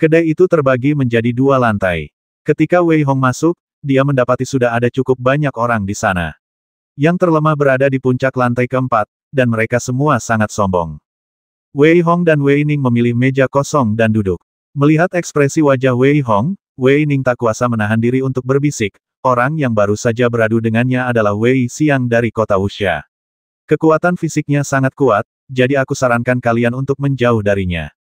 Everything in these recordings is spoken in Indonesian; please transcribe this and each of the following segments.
Kedai itu terbagi menjadi dua lantai. Ketika Wei Hong masuk, dia mendapati sudah ada cukup banyak orang di sana. Yang terlemah berada di puncak lantai keempat, dan mereka semua sangat sombong. Wei Hong dan Wei Ning memilih meja kosong dan duduk. Melihat ekspresi wajah Wei Hong, Wei Ning tak kuasa menahan diri untuk berbisik, orang yang baru saja beradu dengannya adalah Wei Xiang dari kota Wuxia. Kekuatan fisiknya sangat kuat, jadi aku sarankan kalian untuk menjauh darinya.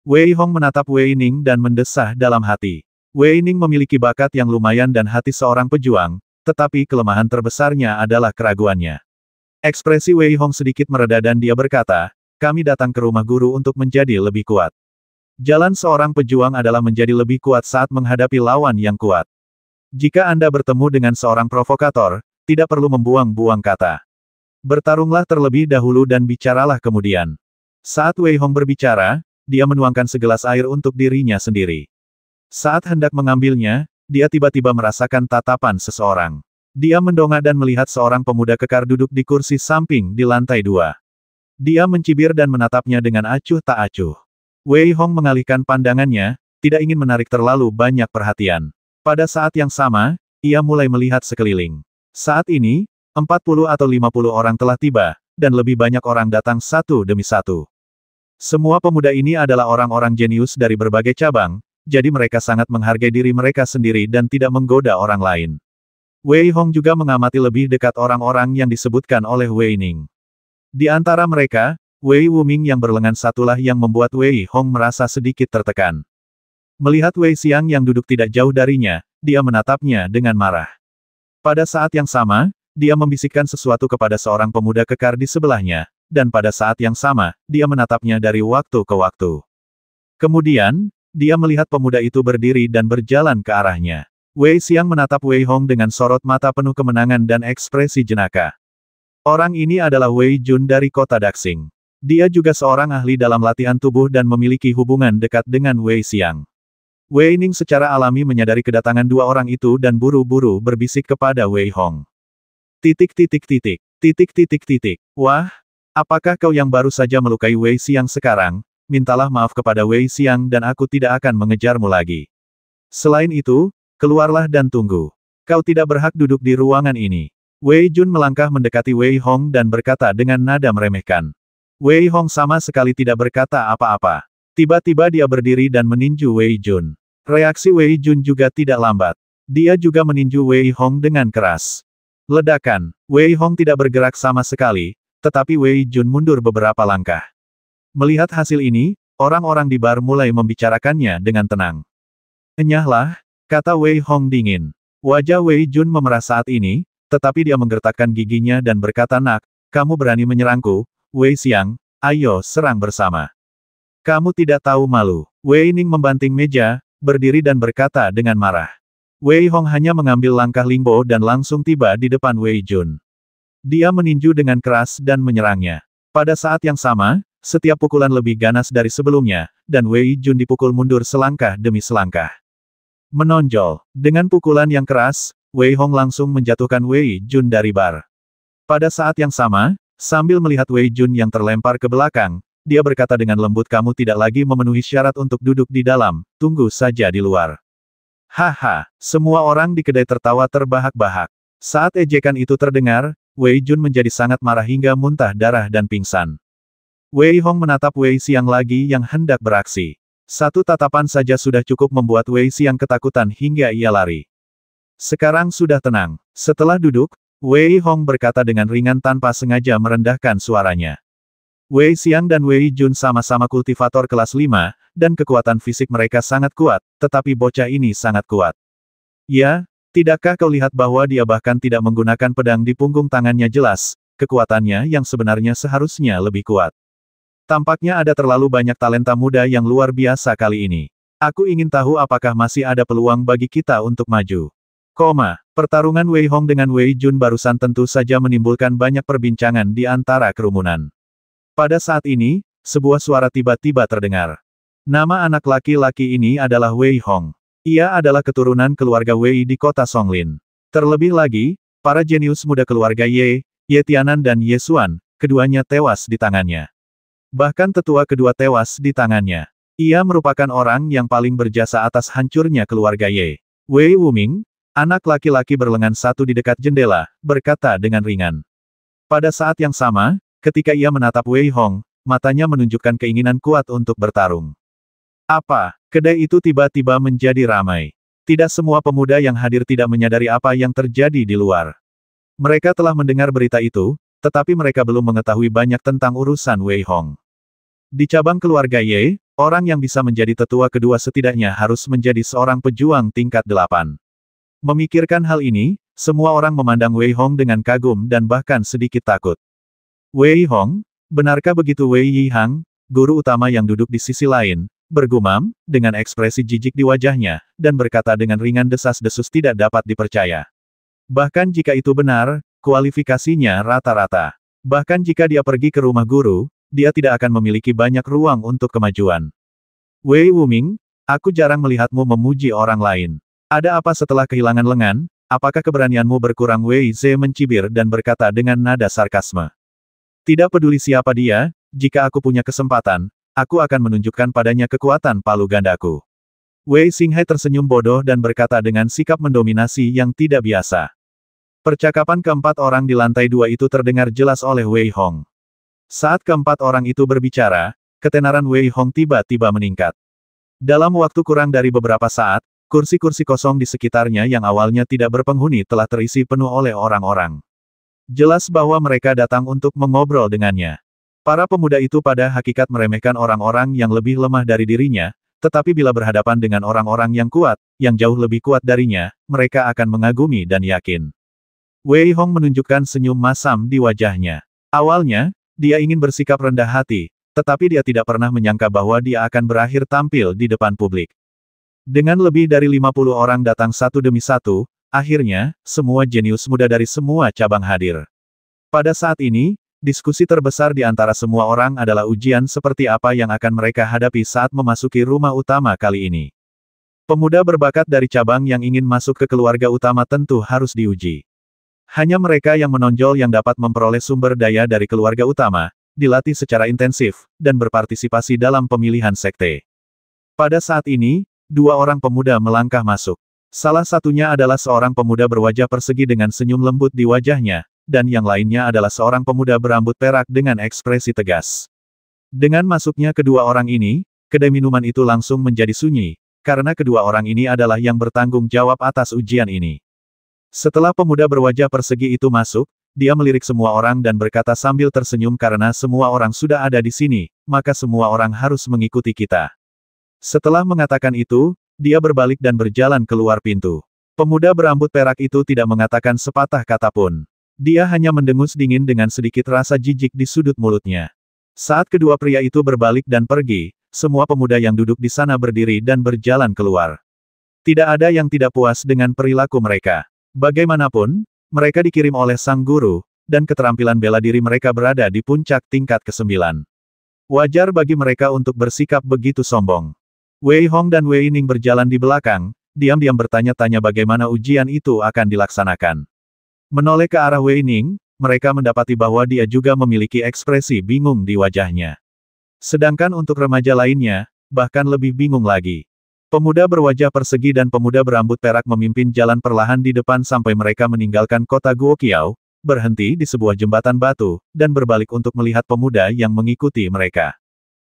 Wei Hong menatap Wei Ning dan mendesah dalam hati. Wei Ning memiliki bakat yang lumayan dan hati seorang pejuang, tetapi kelemahan terbesarnya adalah keraguannya. Ekspresi Wei Hong sedikit mereda dan dia berkata, kami datang ke rumah guru untuk menjadi lebih kuat. Jalan seorang pejuang adalah menjadi lebih kuat saat menghadapi lawan yang kuat. Jika Anda bertemu dengan seorang provokator, tidak perlu membuang-buang kata. Bertarunglah terlebih dahulu dan bicaralah kemudian. Saat Wei Hong berbicara, dia menuangkan segelas air untuk dirinya sendiri. Saat hendak mengambilnya, dia tiba-tiba merasakan tatapan seseorang. Dia mendongak dan melihat seorang pemuda kekar duduk di kursi samping di lantai 2. Dia mencibir dan menatapnya dengan acuh tak acuh. Wei Hong mengalihkan pandangannya, tidak ingin menarik terlalu banyak perhatian. Pada saat yang sama, ia mulai melihat sekeliling. Saat ini, 40 atau 50 orang telah tiba, dan lebih banyak orang datang satu demi satu. Semua pemuda ini adalah orang-orang jenius dari berbagai cabang, jadi mereka sangat menghargai diri mereka sendiri dan tidak menggoda orang lain. Wei Hong juga mengamati lebih dekat orang-orang yang disebutkan oleh Wei Ning. Di antara mereka, Wei Wuming yang berlengan satulah yang membuat Wei Hong merasa sedikit tertekan. Melihat Wei Xiang yang duduk tidak jauh darinya, dia menatapnya dengan marah. Pada saat yang sama, dia membisikkan sesuatu kepada seorang pemuda kekar di sebelahnya, dan pada saat yang sama, dia menatapnya dari waktu ke waktu. Kemudian, dia melihat pemuda itu berdiri dan berjalan ke arahnya. Wei Xiang menatap Wei Hong dengan sorot mata penuh kemenangan dan ekspresi jenaka. Orang ini adalah Wei Jun dari kota Daxing. Dia juga seorang ahli dalam latihan tubuh dan memiliki hubungan dekat dengan Wei Xiang. Wei Ning secara alami menyadari kedatangan dua orang itu dan buru-buru berbisik kepada Wei Hong. Wah, apakah kau yang baru saja melukai Wei Xiang sekarang? Mintalah maaf kepada Wei Xiang dan aku tidak akan mengejarmu lagi. Selain itu, keluarlah dan tunggu. Kau tidak berhak duduk di ruangan ini. Wei Jun melangkah mendekati Wei Hong dan berkata dengan nada meremehkan. Wei Hong sama sekali tidak berkata apa-apa. Tiba-tiba dia berdiri dan meninju Wei Jun. Reaksi Wei Jun juga tidak lambat. Dia juga meninju Wei Hong dengan keras. Ledakan. Wei Hong tidak bergerak sama sekali, tetapi Wei Jun mundur beberapa langkah. Melihat hasil ini, orang-orang di bar mulai membicarakannya dengan tenang. Enyahlah, kata Wei Hong dingin. Wajah Wei Jun memerah saat ini, tetapi dia menggertakkan giginya dan berkata, nak, kamu berani menyerangku, Wei Xiang, ayo serang bersama. Kamu tidak tahu malu. Wei Ning membanting meja, berdiri dan berkata dengan marah. Wei Hong hanya mengambil langkah lingbo dan langsung tiba di depan Wei Jun. Dia meninju dengan keras dan menyerangnya. Pada saat yang sama, setiap pukulan lebih ganas dari sebelumnya, dan Wei Jun dipukul mundur selangkah demi selangkah. Menonjol. Dengan pukulan yang keras, Wei Hong langsung menjatuhkan Wei Jun dari bar. Pada saat yang sama, sambil melihat Wei Jun yang terlempar ke belakang, dia berkata dengan lembut, kamu tidak lagi memenuhi syarat untuk duduk di dalam, tunggu saja di luar. Haha, semua orang di kedai tertawa terbahak-bahak. Saat ejekan itu terdengar, Wei Jun menjadi sangat marah hingga muntah darah dan pingsan. Wei Hong menatap Wei Xiang lagi yang hendak beraksi. Satu tatapan saja sudah cukup membuat Wei Xiang ketakutan hingga ia lari. Sekarang sudah tenang. Setelah duduk, Wei Hong berkata dengan ringan tanpa sengaja merendahkan suaranya. Wei Xiang dan Wei Jun sama-sama kultivator kelas 5, dan kekuatan fisik mereka sangat kuat, tetapi bocah ini sangat kuat. Ya, tidakkah kau lihat bahwa dia bahkan tidak menggunakan pedang di punggung tangannya? Jelas, kekuatannya yang sebenarnya seharusnya lebih kuat. Tampaknya ada terlalu banyak talenta muda yang luar biasa kali ini. Aku ingin tahu apakah masih ada peluang bagi kita untuk maju. Pertarungan Wei Hong dengan Wei Jun barusan tentu saja menimbulkan banyak perbincangan di antara kerumunan. Pada saat ini, sebuah suara tiba-tiba terdengar. Nama anak laki-laki ini adalah Wei Hong. Ia adalah keturunan keluarga Wei di kota Songlin. Terlebih lagi, para jenius muda keluarga Ye Tianan dan Ye Xuan, keduanya tewas di tangannya. Bahkan tetua kedua tewas di tangannya. Ia merupakan orang yang paling berjasa atas hancurnya keluarga Ye. Wei Wuming, anak laki-laki berlengan satu di dekat jendela, berkata dengan ringan. Pada saat yang sama, ketika ia menatap Wei Hong, matanya menunjukkan keinginan kuat untuk bertarung. Apa? Kedai itu tiba-tiba menjadi ramai. Tidak semua pemuda yang hadir tidak menyadari apa yang terjadi di luar. Mereka telah mendengar berita itu, tetapi mereka belum mengetahui banyak tentang urusan Wei Hong. Di cabang keluarga Ye, orang yang bisa menjadi tetua kedua setidaknya harus menjadi seorang pejuang tingkat 8. Memikirkan hal ini, semua orang memandang Wei Hong dengan kagum dan bahkan sedikit takut. Wei Hong, benarkah begitu? Wei Yihang, guru utama yang duduk di sisi lain, bergumam, dengan ekspresi jijik di wajahnya, dan berkata dengan ringan desas-desus tidak dapat dipercaya. Bahkan jika itu benar, kualifikasinya rata-rata. Bahkan jika dia pergi ke rumah guru, dia tidak akan memiliki banyak ruang untuk kemajuan. Wei Wuming, aku jarang melihatmu memuji orang lain. Ada apa setelah kehilangan lengan? Apakah keberanianmu berkurang? Wei Ze mencibir dan berkata dengan nada sarkasme. Tidak peduli siapa dia, jika aku punya kesempatan, aku akan menunjukkan padanya kekuatan palu gandaku. Wei Xinghai tersenyum bodoh dan berkata dengan sikap mendominasi yang tidak biasa. Percakapan keempat orang di lantai 2 itu terdengar jelas oleh Wei Hong. Saat keempat orang itu berbicara, ketenaran Wei Hong tiba-tiba meningkat. Dalam waktu kurang dari beberapa saat, kursi-kursi kosong di sekitarnya yang awalnya tidak berpenghuni telah terisi penuh oleh orang-orang. Jelas bahwa mereka datang untuk mengobrol dengannya. Para pemuda itu pada hakikat meremehkan orang-orang yang lebih lemah dari dirinya, tetapi bila berhadapan dengan orang-orang yang kuat, yang jauh lebih kuat darinya, mereka akan mengagumi dan yakin. Wei Hong menunjukkan senyum masam di wajahnya. Awalnya, dia ingin bersikap rendah hati, tetapi dia tidak pernah menyangka bahwa dia akan berakhir tampil di depan publik. Dengan lebih dari 50 orang datang satu demi satu, akhirnya, semua jenius muda dari semua cabang hadir. Pada saat ini, diskusi terbesar di antara semua orang adalah ujian seperti apa yang akan mereka hadapi saat memasuki rumah utama kali ini. Pemuda berbakat dari cabang yang ingin masuk ke keluarga utama tentu harus diuji. Hanya mereka yang menonjol yang dapat memperoleh sumber daya dari keluarga utama, dilatih secara intensif, dan berpartisipasi dalam pemilihan sekte. Pada saat ini, dua orang pemuda melangkah masuk. Salah satunya adalah seorang pemuda berwajah persegi dengan senyum lembut di wajahnya, dan yang lainnya adalah seorang pemuda berambut perak dengan ekspresi tegas. Dengan masuknya kedua orang ini, kedai minuman itu langsung menjadi sunyi, karena kedua orang ini adalah yang bertanggung jawab atas ujian ini. Setelah pemuda berwajah persegi itu masuk, dia melirik semua orang dan berkata sambil tersenyum karena semua orang sudah ada di sini, maka semua orang harus mengikuti kita. Setelah mengatakan itu, dia berbalik dan berjalan keluar pintu. Pemuda berambut perak itu tidak mengatakan sepatah kata pun. Dia hanya mendengus dingin dengan sedikit rasa jijik di sudut mulutnya. Saat kedua pria itu berbalik dan pergi, semua pemuda yang duduk di sana berdiri dan berjalan keluar. Tidak ada yang tidak puas dengan perilaku mereka. Bagaimanapun, mereka dikirim oleh sang guru, dan keterampilan bela diri mereka berada di puncak tingkat ke-9. Wajar bagi mereka untuk bersikap begitu sombong. Wei Hong dan Wei Ning berjalan di belakang, diam-diam bertanya-tanya bagaimana ujian itu akan dilaksanakan. Menoleh ke arah Wei Ning, mereka mendapati bahwa dia juga memiliki ekspresi bingung di wajahnya. Sedangkan untuk remaja lainnya, bahkan lebih bingung lagi. Pemuda berwajah persegi dan pemuda berambut perak memimpin jalan perlahan di depan sampai mereka meninggalkan kota Guoqiao, berhenti di sebuah jembatan batu, dan berbalik untuk melihat pemuda yang mengikuti mereka.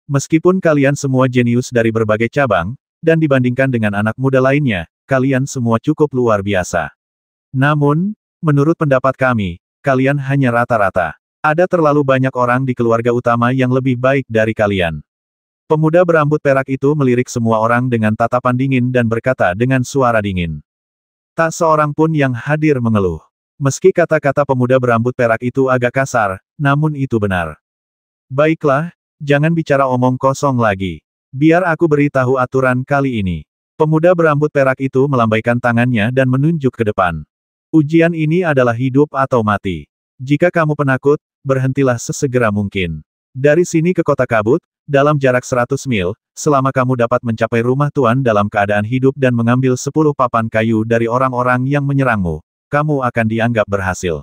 Meskipun kalian semua jenius dari berbagai cabang, dan dibandingkan dengan anak muda lainnya, kalian semua cukup luar biasa. Namun, menurut pendapat kami, kalian hanya rata-rata. Ada terlalu banyak orang di keluarga utama yang lebih baik dari kalian. Pemuda berambut perak itu melirik semua orang dengan tatapan dingin dan berkata dengan suara dingin. Tak seorang pun yang hadir mengeluh. Meski kata-kata pemuda berambut perak itu agak kasar, namun itu benar. Baiklah, jangan bicara omong kosong lagi. Biar aku beritahu aturan kali ini. Pemuda berambut perak itu melambaikan tangannya dan menunjuk ke depan. Ujian ini adalah hidup atau mati. Jika kamu penakut, berhentilah sesegera mungkin. Dari sini ke kota kabut, dalam jarak 100 mil, selama kamu dapat mencapai rumah tuan dalam keadaan hidup dan mengambil 10 papan kayu dari orang-orang yang menyerangmu, kamu akan dianggap berhasil.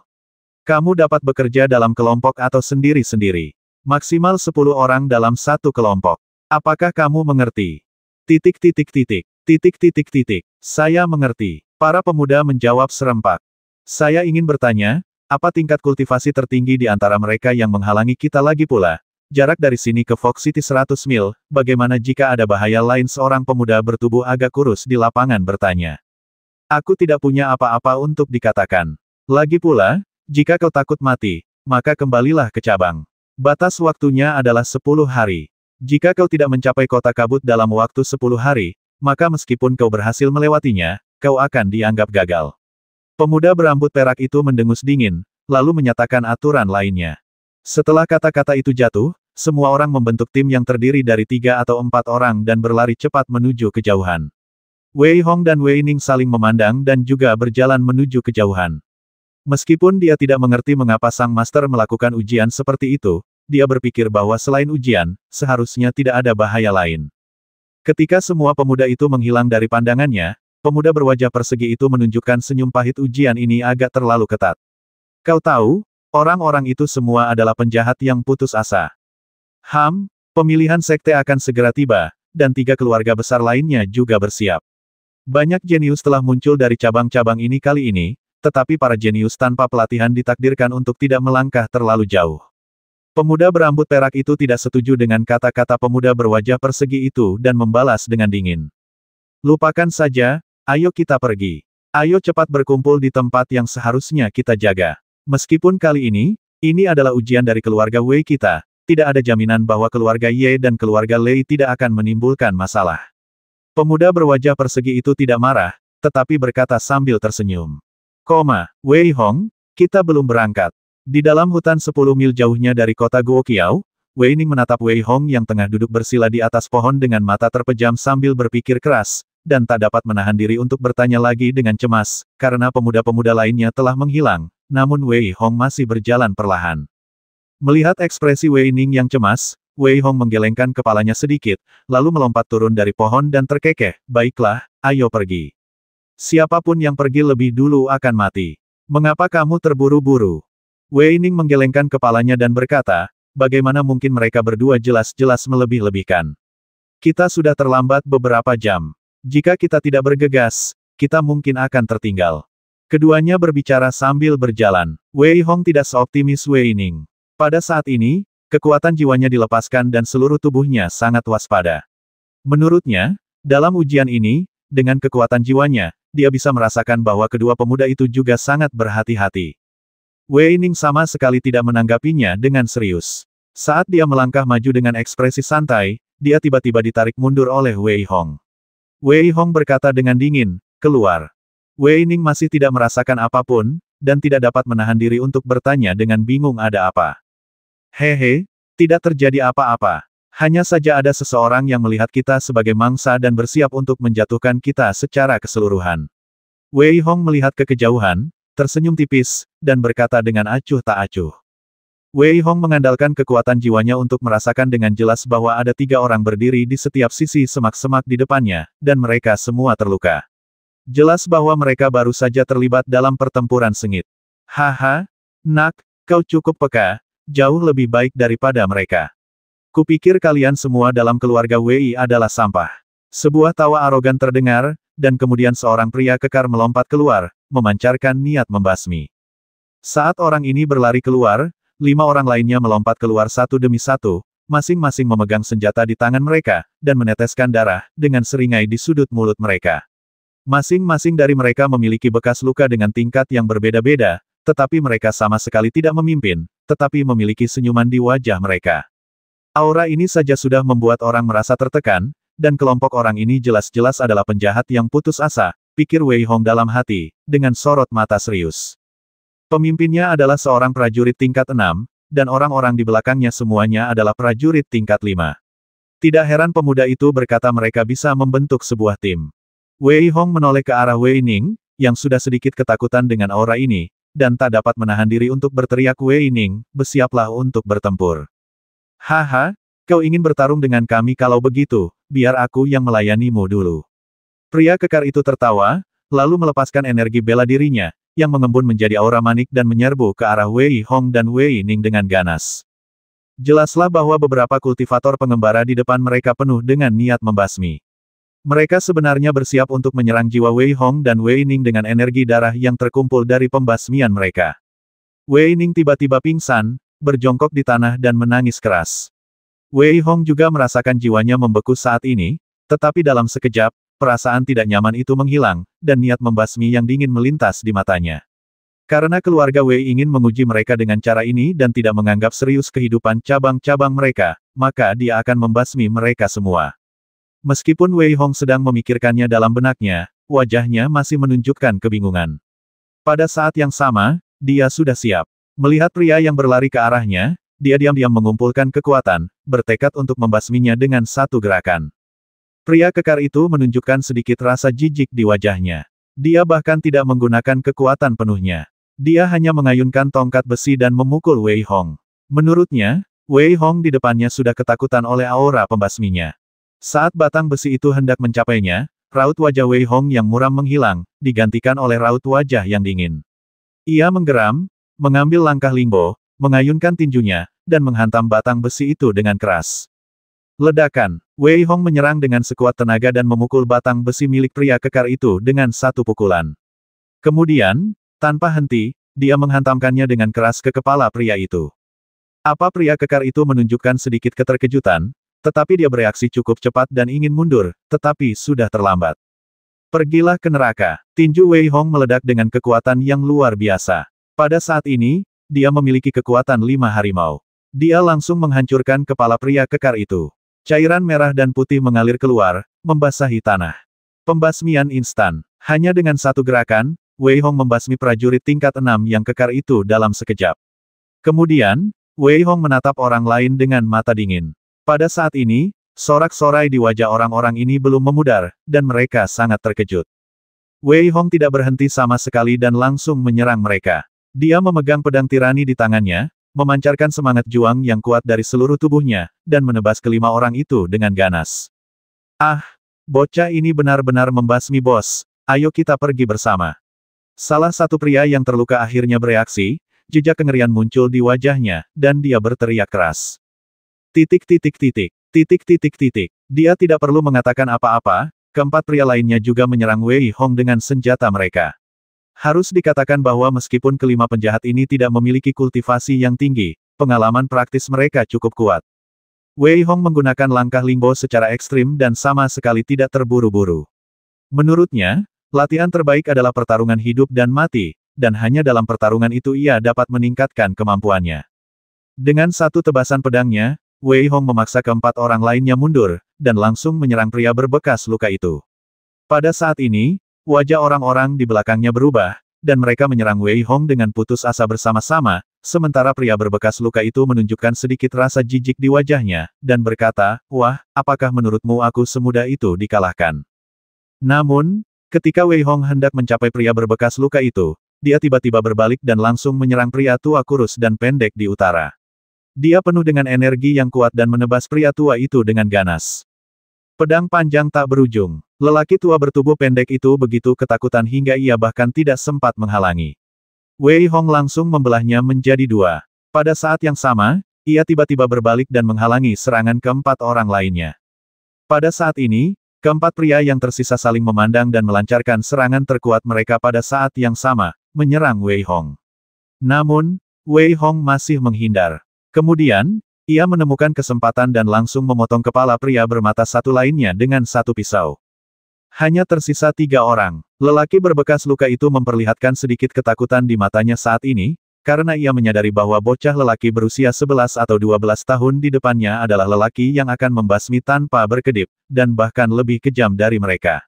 Kamu dapat bekerja dalam kelompok atau sendiri-sendiri. Maksimal 10 orang dalam satu kelompok. Apakah kamu mengerti? Titik titik titik. Titik titik titik. Saya mengerti. Para pemuda menjawab serempak. Saya ingin bertanya, apa tingkat kultivasi tertinggi di antara mereka yang menghalangi kita lagi pula? Jarak dari sini ke Fox City 100 mil, bagaimana jika ada bahaya lain? Seorang pemuda bertubuh agak kurus di lapangan bertanya. Aku tidak punya apa-apa untuk dikatakan. Lagi pula, jika kau takut mati, maka kembalilah ke cabang. Batas waktunya adalah 10 hari. Jika kau tidak mencapai kota kabut dalam waktu 10 hari, maka meskipun kau berhasil melewatinya, kau akan dianggap gagal. Pemuda berambut perak itu mendengus dingin, lalu menyatakan aturan lainnya. Setelah kata-kata itu jatuh, semua orang membentuk tim yang terdiri dari 3 atau 4 orang dan berlari cepat menuju kejauhan. Wei Hong dan Wei Ning saling memandang dan juga berjalan menuju kejauhan. Meskipun dia tidak mengerti mengapa sang master melakukan ujian seperti itu, dia berpikir bahwa selain ujian, seharusnya tidak ada bahaya lain. Ketika semua pemuda itu menghilang dari pandangannya, pemuda berwajah persegi itu menunjukkan senyum pahit. Ujian ini agak terlalu ketat. Kau tahu, orang-orang itu semua adalah penjahat yang putus asa. Pemilihan sekte akan segera tiba, dan 3 keluarga besar lainnya juga bersiap. Banyak jenius telah muncul dari cabang-cabang ini kali ini, tetapi para jenius tanpa pelatihan ditakdirkan untuk tidak melangkah terlalu jauh. Pemuda berambut perak itu tidak setuju dengan kata-kata pemuda berwajah persegi itu dan membalas dengan dingin. Lupakan saja, ayo kita pergi. Ayo cepat berkumpul di tempat yang seharusnya kita jaga. Meskipun kali ini adalah ujian dari keluarga Wei kita, tidak ada jaminan bahwa keluarga Ye dan keluarga Lei tidak akan menimbulkan masalah. Pemuda berwajah persegi itu tidak marah, tetapi berkata sambil tersenyum. Wei Hong, kita belum berangkat. Di dalam hutan 10 mil jauhnya dari kota Guoqiao, Wei Ning menatap Wei Hong yang tengah duduk bersila di atas pohon dengan mata terpejam sambil berpikir keras, dan tak dapat menahan diri untuk bertanya lagi dengan cemas, karena pemuda-pemuda lainnya telah menghilang, namun Wei Hong masih berjalan perlahan. Melihat ekspresi Wei Ning yang cemas, Wei Hong menggelengkan kepalanya sedikit, lalu melompat turun dari pohon dan terkekeh, baiklah, ayo pergi. Siapapun yang pergi lebih dulu akan mati. Mengapa kamu terburu-buru? Wei Ning menggelengkan kepalanya dan berkata, bagaimana mungkin mereka berdua jelas-jelas melebih-lebihkan. Kita sudah terlambat beberapa jam. Jika kita tidak bergegas, kita mungkin akan tertinggal. Keduanya berbicara sambil berjalan. Wei Hong tidak seoptimis Wei Ning. Pada saat ini, kekuatan jiwanya dilepaskan dan seluruh tubuhnya sangat waspada. Menurutnya, dalam ujian ini, dengan kekuatan jiwanya, dia bisa merasakan bahwa kedua pemuda itu juga sangat berhati-hati. Wei Ning sama sekali tidak menanggapinya dengan serius. Saat dia melangkah maju dengan ekspresi santai, dia tiba-tiba ditarik mundur oleh Wei Hong. Wei Hong berkata dengan dingin, keluar. Wei Ning masih tidak merasakan apapun, dan tidak dapat menahan diri untuk bertanya dengan bingung ada apa. Hehe, tidak terjadi apa-apa. Hanya saja ada seseorang yang melihat kita sebagai mangsa dan bersiap untuk menjatuhkan kita secara keseluruhan. Wei Hong melihat ke kejauhan, tersenyum tipis, dan berkata dengan acuh tak acuh. Wei Hong mengandalkan kekuatan jiwanya untuk merasakan dengan jelas bahwa ada 3 orang berdiri di setiap sisi semak-semak di depannya, dan mereka semua terluka. Jelas bahwa mereka baru saja terlibat dalam pertempuran sengit. Haha, nak, kau cukup peka, jauh lebih baik daripada mereka. Kupikir kalian semua dalam keluarga Wei adalah sampah. Sebuah tawa arogan terdengar, dan kemudian seorang pria kekar melompat keluar, memancarkan niat membasmi. Saat orang ini berlari keluar, 5 orang lainnya melompat keluar satu demi satu, masing-masing memegang senjata di tangan mereka, dan meneteskan darah, dengan seringai di sudut mulut mereka. Masing-masing dari mereka memiliki bekas luka dengan tingkat yang berbeda-beda, tetapi mereka sama sekali tidak memimpin, tetapi memiliki senyuman di wajah mereka. Aura ini saja sudah membuat orang merasa tertekan, dan kelompok orang ini jelas-jelas adalah penjahat yang putus asa, pikir Wei Hong dalam hati, dengan sorot mata serius. Pemimpinnya adalah seorang prajurit tingkat 6, dan orang-orang di belakangnya semuanya adalah prajurit tingkat 5. Tidak heran pemuda itu berkata mereka bisa membentuk sebuah tim. Wei Hong menoleh ke arah Wei Ning, yang sudah sedikit ketakutan dengan aura ini, dan tak dapat menahan diri untuk berteriak, Wei Ning, bersiaplah untuk bertempur. Haha, kau ingin bertarung dengan kami? Kalau begitu, biar aku yang melayanimu dulu. Pria kekar itu tertawa, lalu melepaskan energi bela dirinya, yang mengembun menjadi aura manik dan menyerbu ke arah Wei Hong dan Wei Ning dengan ganas. Jelaslah bahwa beberapa kultivator pengembara di depan mereka penuh dengan niat membasmi. Mereka sebenarnya bersiap untuk menyerang jiwa Wei Hong dan Wei Ning dengan energi darah yang terkumpul dari pembasmian mereka. Wei Ning tiba-tiba pingsan, berjongkok di tanah dan menangis keras. Wei Hong juga merasakan jiwanya membeku saat ini, tetapi dalam sekejap, perasaan tidak nyaman itu menghilang, dan niat membasmi yang dingin melintas di matanya. Karena keluarga Wei ingin menguji mereka dengan cara ini dan tidak menganggap serius kehidupan cabang-cabang mereka, maka dia akan membasmi mereka semua. Meskipun Wei Hong sedang memikirkannya dalam benaknya, wajahnya masih menunjukkan kebingungan. Pada saat yang sama, dia sudah siap. Melihat pria yang berlari ke arahnya, dia diam-diam mengumpulkan kekuatan, bertekad untuk membasminya dengan satu gerakan. Pria kekar itu menunjukkan sedikit rasa jijik di wajahnya. Dia bahkan tidak menggunakan kekuatan penuhnya. Dia hanya mengayunkan tongkat besi dan memukul Wei Hong. Menurutnya, Wei Hong di depannya sudah ketakutan oleh aura pembasminya. Saat batang besi itu hendak mencapainya, raut wajah Wei Hong yang muram menghilang, digantikan oleh raut wajah yang dingin. Ia menggeram, mengambil langkah Lingbo, mengayunkan tinjunya, dan menghantam batang besi itu dengan keras. Ledakan, Wei Hong menyerang dengan sekuat tenaga dan memukul batang besi milik pria kekar itu dengan satu pukulan. Kemudian, tanpa henti, dia menghantamkannya dengan keras ke kepala pria itu. Apa pria kekar itu menunjukkan sedikit keterkejutan, tetapi dia bereaksi cukup cepat dan ingin mundur, tetapi sudah terlambat. Pergilah ke neraka. Tinju Wei Hong meledak dengan kekuatan yang luar biasa. Pada saat ini, dia memiliki kekuatan 5 harimau. Dia langsung menghancurkan kepala pria kekar itu. Cairan merah dan putih mengalir keluar, membasahi tanah. Pembasmian instan. Hanya dengan satu gerakan, Wei Hong membasmi prajurit tingkat 6 yang kekar itu dalam sekejap. Kemudian, Wei Hong menatap orang lain dengan mata dingin. Pada saat ini, sorak-sorai di wajah orang-orang ini belum memudar, dan mereka sangat terkejut. Wei Hong tidak berhenti sama sekali dan langsung menyerang mereka. Dia memegang pedang tirani di tangannya, memancarkan semangat juang yang kuat dari seluruh tubuhnya, dan menebas kelima orang itu dengan ganas. Ah, bocah ini benar-benar membasmi bos, ayo kita pergi bersama. Salah satu pria yang terluka akhirnya bereaksi, jejak kengerian muncul di wajahnya, dan dia berteriak keras. Titik. Dia tidak perlu mengatakan apa-apa, keempat pria lainnya juga menyerang Wei Hong dengan senjata mereka. Harus dikatakan bahwa meskipun kelima penjahat ini tidak memiliki kultivasi yang tinggi, pengalaman praktis mereka cukup kuat. Wei Hong menggunakan langkah Lingbo secara ekstrim dan sama sekali tidak terburu-buru. Menurutnya, latihan terbaik adalah pertarungan hidup dan mati, dan hanya dalam pertarungan itu ia dapat meningkatkan kemampuannya. Dengan satu tebasan pedangnya, Wei Hong memaksa keempat orang lainnya mundur, dan langsung menyerang pria berbekas luka itu. Pada saat ini, wajah orang-orang di belakangnya berubah, dan mereka menyerang Wei Hong dengan putus asa bersama-sama, sementara pria berbekas luka itu menunjukkan sedikit rasa jijik di wajahnya, dan berkata, "Wah, apakah menurutmu aku semudah itu dikalahkan?" Namun, ketika Wei Hong hendak mencapai pria berbekas luka itu, dia tiba-tiba berbalik dan langsung menyerang pria tua kurus dan pendek di utara. Dia penuh dengan energi yang kuat dan menebas pria tua itu dengan ganas. Pedang panjang tak berujung. Lelaki tua bertubuh pendek itu begitu ketakutan hingga ia bahkan tidak sempat menghalangi. Wei Hong langsung membelahnya menjadi dua. Pada saat yang sama, ia tiba-tiba berbalik dan menghalangi serangan keempat orang lainnya. Pada saat ini, keempat pria yang tersisa saling memandang dan melancarkan serangan terkuat mereka pada saat yang sama, menyerang Wei Hong. Namun, Wei Hong masih menghindar. Kemudian, ia menemukan kesempatan dan langsung memotong kepala pria bermata satu lainnya dengan satu pisau. Hanya tersisa 3 orang. Lelaki berbekas luka itu memperlihatkan sedikit ketakutan di matanya saat ini, karena ia menyadari bahwa bocah lelaki berusia 11 atau 12 tahun di depannya adalah lelaki yang akan membasmi tanpa berkedip, dan bahkan lebih kejam dari mereka.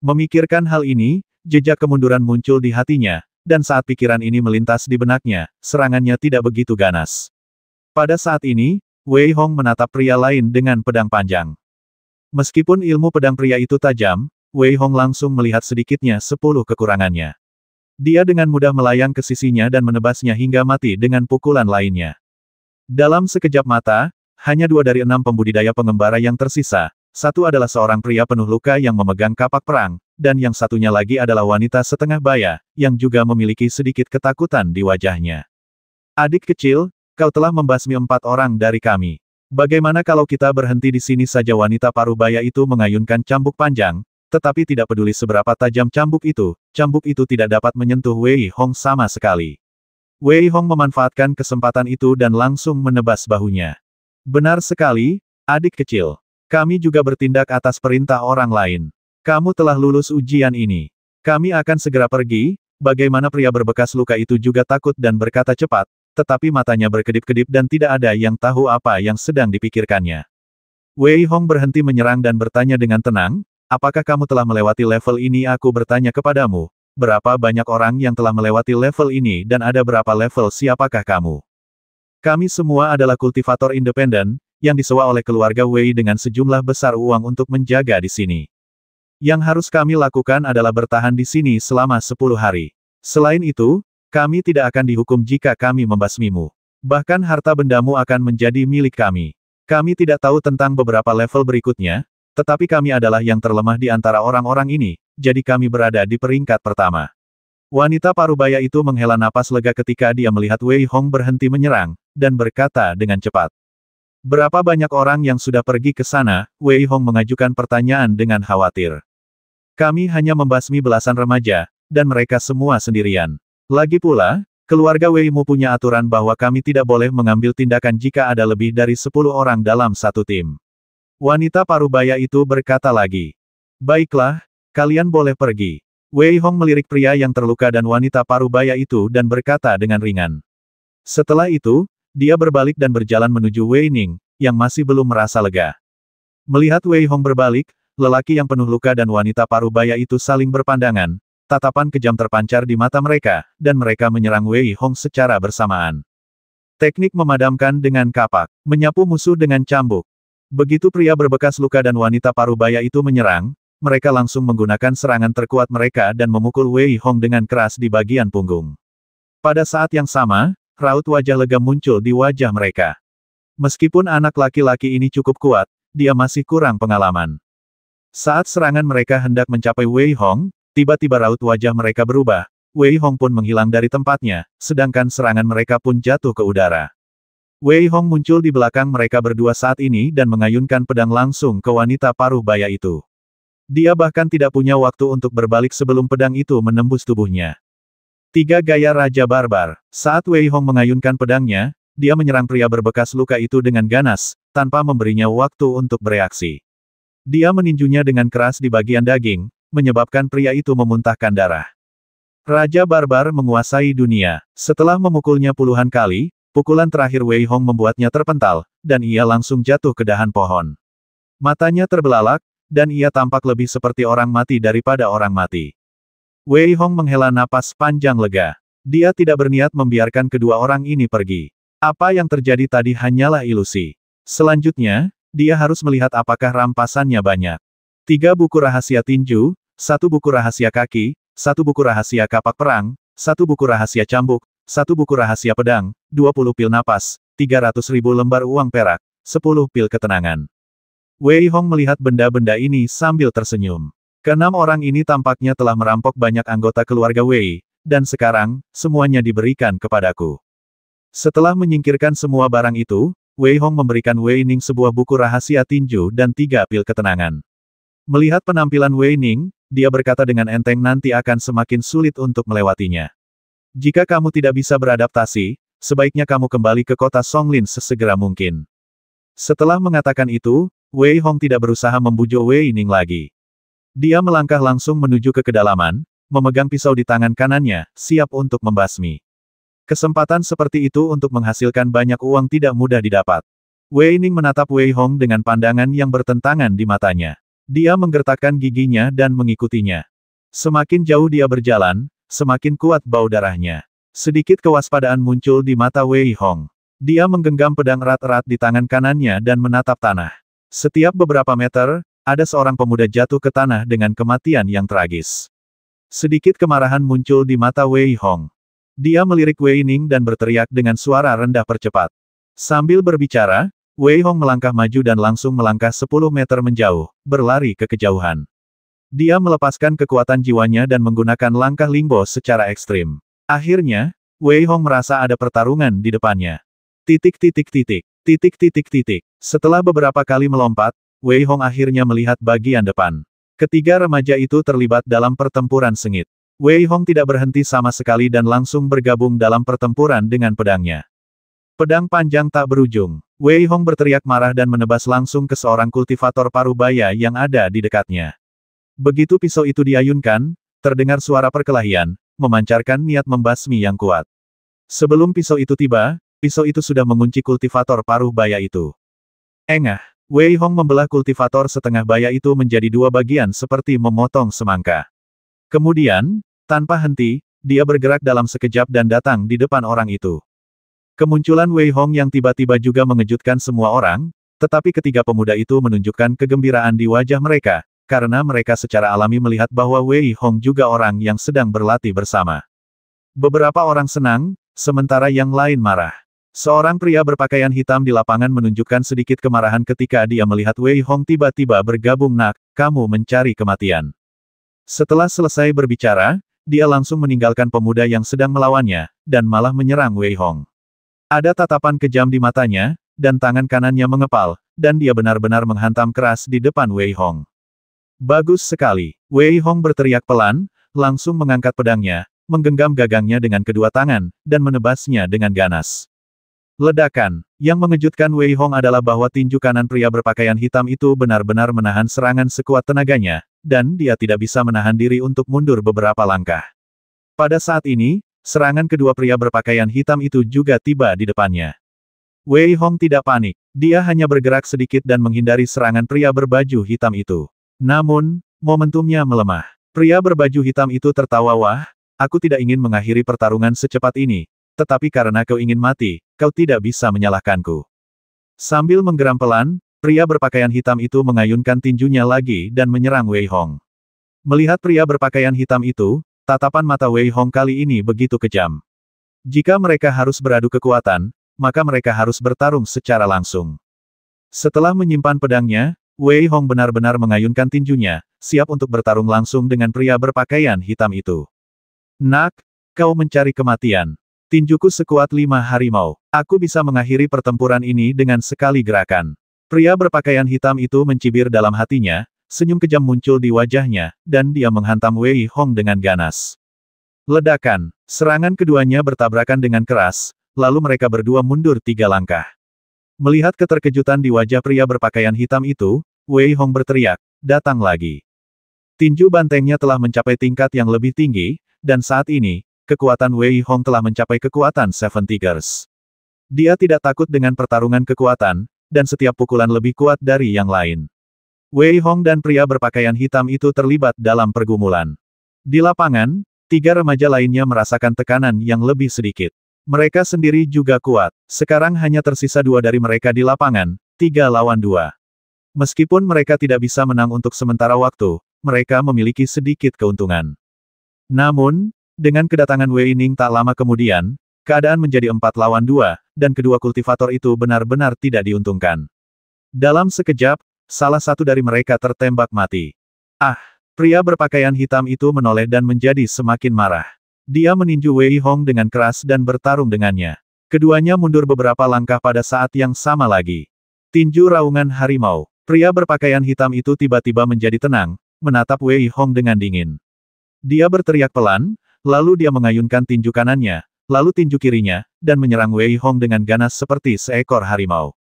Memikirkan hal ini, jejak kemunduran muncul di hatinya, dan saat pikiran ini melintas di benaknya, serangannya tidak begitu ganas. Pada saat ini, Wei Hong menatap pria lain dengan pedang panjang. Meskipun ilmu pedang pria itu tajam, Wei Hong langsung melihat sedikitnya 10 kekurangannya. Dia dengan mudah melayang ke sisinya dan menebasnya hingga mati dengan pukulan lainnya. Dalam sekejap mata, hanya 2 dari 6 pembudidaya pengembara yang tersisa, satu adalah seorang pria penuh luka yang memegang kapak perang, dan yang satunya lagi adalah wanita setengah baya, yang juga memiliki sedikit ketakutan di wajahnya. Adik kecil, kau telah membasmi 4 orang dari kami. Bagaimana kalau kita berhenti di sini saja? Wanita parubaya itu mengayunkan cambuk panjang, tetapi tidak peduli seberapa tajam cambuk itu tidak dapat menyentuh Wei Hong sama sekali. Wei Hong memanfaatkan kesempatan itu dan langsung menebas bahunya. Benar sekali, adik kecil. Kami juga bertindak atas perintah orang lain. Kamu telah lulus ujian ini. Kami akan segera pergi. Bagaimana pria berbekas luka itu juga takut dan berkata cepat, tetapi matanya berkedip-kedip dan tidak ada yang tahu apa yang sedang dipikirkannya. Wei Hong berhenti menyerang dan bertanya dengan tenang, apakah kamu telah melewati level ini? Aku bertanya kepadamu, berapa banyak orang yang telah melewati level ini dan ada berapa level? Siapakah kamu? Kami semua adalah kultivator independen, yang disewa oleh keluarga Wei dengan sejumlah besar uang untuk menjaga di sini. Yang harus kami lakukan adalah bertahan di sini selama 10 hari. Selain itu, kami tidak akan dihukum jika kami membasmimu. Bahkan harta bendamu akan menjadi milik kami. Kami tidak tahu tentang beberapa level berikutnya, tetapi kami adalah yang terlemah di antara orang-orang ini, jadi kami berada di peringkat pertama. Wanita parubaya itu menghela napas lega ketika dia melihat Wei Hong berhenti menyerang, dan berkata dengan cepat. Berapa banyak orang yang sudah pergi ke sana? Wei Hong mengajukan pertanyaan dengan khawatir. Kami hanya membasmi belasan remaja, dan mereka semua sendirian. Lagi pula, keluarga Wei Mu punya aturan bahwa kami tidak boleh mengambil tindakan jika ada lebih dari 10 orang dalam satu tim. Wanita parubaya itu berkata lagi. Baiklah, kalian boleh pergi. Wei Hong melirik pria yang terluka dan wanita parubaya itu dan berkata dengan ringan. Setelah itu, dia berbalik dan berjalan menuju Wei Ning, yang masih belum merasa lega. Melihat Wei Hong berbalik, lelaki yang penuh luka dan wanita parubaya itu saling berpandangan, tatapan kejam terpancar di mata mereka, dan mereka menyerang Wei Hong secara bersamaan. Teknik memadamkan dengan kapak, menyapu musuh dengan cambuk. Begitu pria berbekas luka dan wanita parubaya itu menyerang, mereka langsung menggunakan serangan terkuat mereka dan memukul Wei Hong dengan keras di bagian punggung. Pada saat yang sama, raut wajah lega muncul di wajah mereka. Meskipun anak laki-laki ini cukup kuat, dia masih kurang pengalaman. Saat serangan mereka hendak mencapai Wei Hong, tiba-tiba raut wajah mereka berubah, Wei Hong pun menghilang dari tempatnya, sedangkan serangan mereka pun jatuh ke udara. Wei Hong muncul di belakang mereka berdua saat ini dan mengayunkan pedang langsung ke wanita parubaya itu. Dia bahkan tidak punya waktu untuk berbalik sebelum pedang itu menembus tubuhnya. 3 gaya Raja Barbar. Saat Wei Hong mengayunkan pedangnya, dia menyerang pria berbekas luka itu dengan ganas, tanpa memberinya waktu untuk bereaksi. Dia meninjunya dengan keras di bagian daging, menyebabkan pria itu memuntahkan darah. Raja Barbar menguasai dunia. Setelah memukulnya puluhan kali, pukulan terakhir Wei Hong membuatnya terpental, dan ia langsung jatuh ke dahan pohon. Matanya terbelalak, dan ia tampak lebih seperti orang mati daripada orang mati. Wei Hong menghela napas panjang lega. Dia tidak berniat membiarkan kedua orang ini pergi. Apa yang terjadi tadi hanyalah ilusi. Selanjutnya, dia harus melihat apakah rampasannya banyak. 3 buku rahasia tinju, 1 buku rahasia kaki, 1 buku rahasia kapak perang, 1 buku rahasia cambuk, 1 buku rahasia pedang, 20 pil napas, 300.000 lembar uang perak, 10 pil ketenangan. Wei Hong melihat benda-benda ini sambil tersenyum. Keenam orang ini tampaknya telah merampok banyak anggota keluarga Wei, dan sekarang, semuanya diberikan kepadaku. Setelah menyingkirkan semua barang itu, Wei Hong memberikan Wei Ning sebuah buku rahasia tinju dan 3 pil ketenangan. Melihat penampilan Wei Ning, dia berkata dengan enteng nanti akan semakin sulit untuk melewatinya. Jika kamu tidak bisa beradaptasi, sebaiknya kamu kembali ke kota Songlin sesegera mungkin. Setelah mengatakan itu, Wei Hong tidak berusaha membujuk Wei Ning lagi. Dia melangkah langsung menuju ke kedalaman, memegang pisau di tangan kanannya, siap untuk membasmi. Kesempatan seperti itu untuk menghasilkan banyak uang tidak mudah didapat. Wei Ning menatap Wei Hong dengan pandangan yang bertentangan di matanya. Dia menggertakkan giginya dan mengikutinya. Semakin jauh dia berjalan, semakin kuat bau darahnya. Sedikit kewaspadaan muncul di mata Wei Hong. Dia menggenggam pedang erat-erat di tangan kanannya dan menatap tanah. Setiap beberapa meter, ada seorang pemuda jatuh ke tanah dengan kematian yang tragis. Sedikit kemarahan muncul di mata Wei Hong. Dia melirik Wei Ning dan berteriak dengan suara rendah percepat. Sambil berbicara, Wei Hong melangkah maju dan langsung melangkah 10 meter menjauh, berlari ke kejauhan. Dia melepaskan kekuatan jiwanya dan menggunakan langkah lingbo secara ekstrim. Akhirnya, Wei Hong merasa ada pertarungan di depannya. Titik titik titik. Titik titik titik. Setelah beberapa kali melompat, Wei Hong akhirnya melihat bagian depan. Ketiga remaja itu terlibat dalam pertempuran sengit. Wei Hong tidak berhenti sama sekali dan langsung bergabung dalam pertempuran dengan pedangnya. Pedang panjang tak berujung. Wei Hong berteriak marah dan menebas langsung ke seorang kultivator parubaya yang ada di dekatnya. Begitu pisau itu diayunkan, terdengar suara perkelahian, memancarkan niat membasmi yang kuat. Sebelum pisau itu tiba, pisau itu sudah mengunci kultivator paruh baya itu. Engah, Wei Hong membelah kultivator setengah baya itu menjadi dua bagian seperti memotong semangka. Kemudian, tanpa henti, dia bergerak dalam sekejap dan datang di depan orang itu. Kemunculan Wei Hong yang tiba-tiba juga mengejutkan semua orang, tetapi ketiga pemuda itu menunjukkan kegembiraan di wajah mereka, karena mereka secara alami melihat bahwa Wei Hong juga orang yang sedang berlatih bersama. Beberapa orang senang, sementara yang lain marah. Seorang pria berpakaian hitam di lapangan menunjukkan sedikit kemarahan ketika dia melihat Wei Hong tiba-tiba bergabung. Nak, kamu mencari kematian. Setelah selesai berbicara, dia langsung meninggalkan pemuda yang sedang melawannya, dan malah menyerang Wei Hong. Ada tatapan kejam di matanya, dan tangan kanannya mengepal, dan dia benar-benar menghantam keras di depan Wei Hong. Bagus sekali. Wei Hong berteriak pelan, langsung mengangkat pedangnya, menggenggam gagangnya dengan kedua tangan, dan menebasnya dengan ganas. Ledakan. Yang mengejutkan Wei Hong adalah bahwa tinju kanan pria berpakaian hitam itu benar-benar menahan serangan sekuat tenaganya, dan dia tidak bisa menahan diri untuk mundur beberapa langkah. Pada saat ini, serangan kedua pria berpakaian hitam itu juga tiba di depannya. Wei Hong tidak panik. Dia hanya bergerak sedikit dan menghindari serangan pria berbaju hitam itu. Namun, momentumnya melemah. Pria berbaju hitam itu tertawa, "Wah, aku tidak ingin mengakhiri pertarungan secepat ini. Tetapi karena kau ingin mati, kau tidak bisa menyalahkanku." Sambil menggeram pelan, pria berpakaian hitam itu mengayunkan tinjunya lagi dan menyerang Wei Hong. Melihat pria berpakaian hitam itu, tatapan mata Wei Hong kali ini begitu kejam. Jika mereka harus beradu kekuatan, maka mereka harus bertarung secara langsung. Setelah menyimpan pedangnya, Wei Hong benar-benar mengayunkan tinjunya, siap untuk bertarung langsung dengan pria berpakaian hitam itu. "Nak, kau mencari kematian. Tinjuku sekuat 5 harimau. Aku bisa mengakhiri pertempuran ini dengan sekali gerakan." Pria berpakaian hitam itu mencibir dalam hatinya, senyum kejam muncul di wajahnya, dan dia menghantam Wei Hong dengan ganas. Ledakan. Serangan keduanya bertabrakan dengan keras, lalu mereka berdua mundur 3 langkah. Melihat keterkejutan di wajah pria berpakaian hitam itu, Wei Hong berteriak, "Datang lagi." Tinju bantengnya telah mencapai tingkat yang lebih tinggi, dan saat ini, kekuatan Wei Hong telah mencapai kekuatan Seven Tigers. Dia tidak takut dengan pertarungan kekuatan, dan setiap pukulan lebih kuat dari yang lain. Wei Hong dan pria berpakaian hitam itu terlibat dalam pergumulan. Di lapangan, 3 remaja lainnya merasakan tekanan yang lebih sedikit. Mereka sendiri juga kuat. Sekarang hanya tersisa 2 dari mereka di lapangan, 3 lawan 2. Meskipun mereka tidak bisa menang untuk sementara waktu, mereka memiliki sedikit keuntungan. Namun, dengan kedatangan Wei Ning tak lama kemudian, keadaan menjadi 4 lawan 2, dan kedua kultivator itu benar-benar tidak diuntungkan. Dalam sekejap, salah satu dari mereka tertembak mati. Ah! Pria berpakaian hitam itu menoleh dan menjadi semakin marah. Dia meninju Wei Hong dengan keras dan bertarung dengannya. Keduanya mundur beberapa langkah pada saat yang sama lagi. Tinju raungan harimau. Pria berpakaian hitam itu tiba-tiba menjadi tenang, menatap Wei Hong dengan dingin. Dia berteriak pelan, lalu dia mengayunkan tinju kanannya, lalu tinju kirinya, dan menyerang Wei Hong dengan ganas seperti seekor harimau.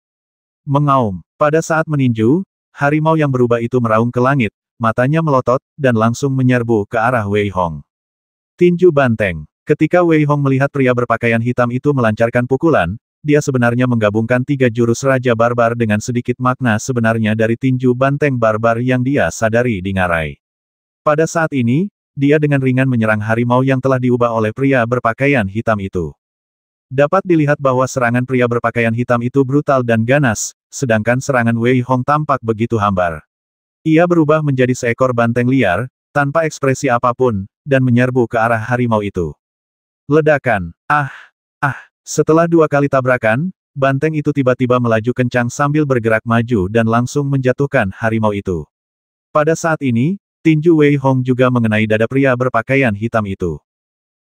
Mengaum. Pada saat meninju, harimau yang berubah itu meraung ke langit, matanya melotot, dan langsung menyerbu ke arah Wei Hong. Tinju banteng. Ketika Wei Hong melihat pria berpakaian hitam itu melancarkan pukulan, dia sebenarnya menggabungkan 3 jurus Raja Barbar dengan sedikit makna sebenarnya dari tinju banteng barbar yang dia sadari di ngarai. Pada saat ini, dia dengan ringan menyerang harimau yang telah diubah oleh pria berpakaian hitam itu. Dapat dilihat bahwa serangan pria berpakaian hitam itu brutal dan ganas, sedangkan serangan Wei Hong tampak begitu hambar. Ia berubah menjadi seekor banteng liar, tanpa ekspresi apapun, dan menyerbu ke arah harimau itu. Ledakan. Ah! Setelah 2 kali tabrakan, banteng itu tiba-tiba melaju kencang sambil bergerak maju dan langsung menjatuhkan harimau itu. Pada saat ini, tinju Wei Hong juga mengenai dada pria berpakaian hitam itu.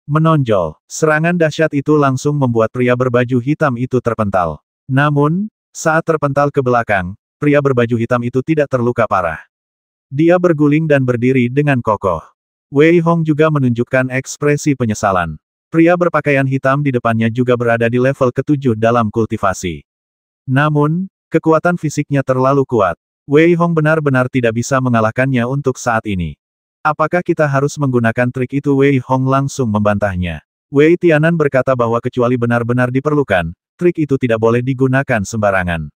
menonjol. Serangan dahsyat itu langsung membuat pria berbaju hitam itu terpental. Namun, saat terpental ke belakang, pria berbaju hitam itu tidak terluka parah. Dia berguling dan berdiri dengan kokoh. Wei Hong juga menunjukkan ekspresi penyesalan. Pria berpakaian hitam di depannya juga berada di level ke-7 dalam kultivasi. Namun, kekuatan fisiknya terlalu kuat. Wei Hong benar-benar tidak bisa mengalahkannya untuk saat ini. Apakah kita harus menggunakan trik itu? Wei Hong langsung membantahnya. Wei Tianan berkata bahwa kecuali benar-benar diperlukan, trik itu tidak boleh digunakan sembarangan.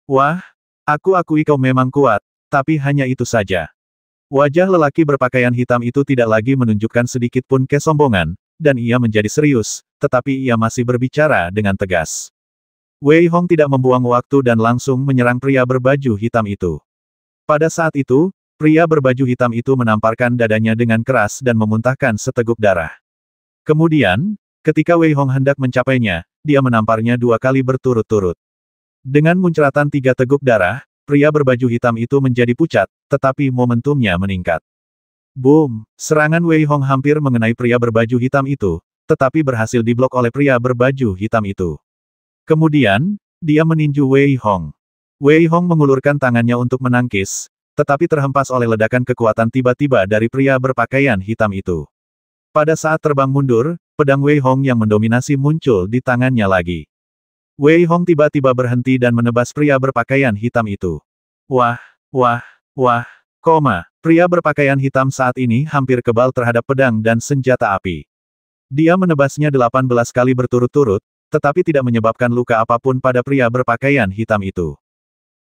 Wah, aku akui kau memang kuat, tapi hanya itu saja. Wajah lelaki berpakaian hitam itu tidak lagi menunjukkan sedikit pun kesombongan, dan ia menjadi serius, tetapi ia masih berbicara dengan tegas. Wei Hong tidak membuang waktu dan langsung menyerang pria berbaju hitam itu. Pada saat itu, pria berbaju hitam itu menamparkan dadanya dengan keras dan memuntahkan seteguk darah. Kemudian, ketika Wei Hong hendak mencapainya, dia menamparnya 2 kali berturut-turut. Dengan muncratan 3 teguk darah, pria berbaju hitam itu menjadi pucat, tetapi momentumnya meningkat. Boom! Serangan Wei Hong hampir mengenai pria berbaju hitam itu, tetapi berhasil diblok oleh pria berbaju hitam itu. Kemudian, dia meninju Wei Hong. Wei Hong mengulurkan tangannya untuk menangkis, tetapi terhempas oleh ledakan kekuatan tiba-tiba dari pria berpakaian hitam itu. Pada saat terbang mundur, pedang Wei Hong yang mendominasi muncul di tangannya lagi. Wei Hong tiba-tiba berhenti dan menebas pria berpakaian hitam itu. Wah, pria berpakaian hitam saat ini hampir kebal terhadap pedang dan senjata api. Dia menebasnya 18 kali berturut-turut, tetapi tidak menyebabkan luka apapun pada pria berpakaian hitam itu.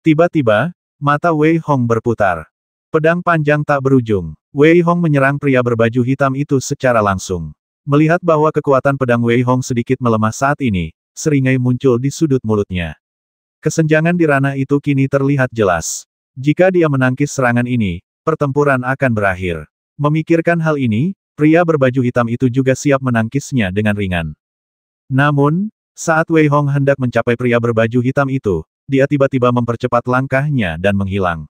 Tiba-tiba, mata Wei Hong berputar. Pedang panjang tak berujung. Wei Hong menyerang pria berbaju hitam itu secara langsung. Melihat bahwa kekuatan pedang Wei Hong sedikit melemah saat ini, seringai muncul di sudut mulutnya. Kesenjangan di ranah itu kini terlihat jelas. Jika dia menangkis serangan ini, pertempuran akan berakhir. Memikirkan hal ini, pria berbaju hitam itu juga siap menangkisnya dengan ringan. Namun, saat Wei Hong hendak mencapai pria berbaju hitam itu, dia tiba-tiba mempercepat langkahnya dan menghilang.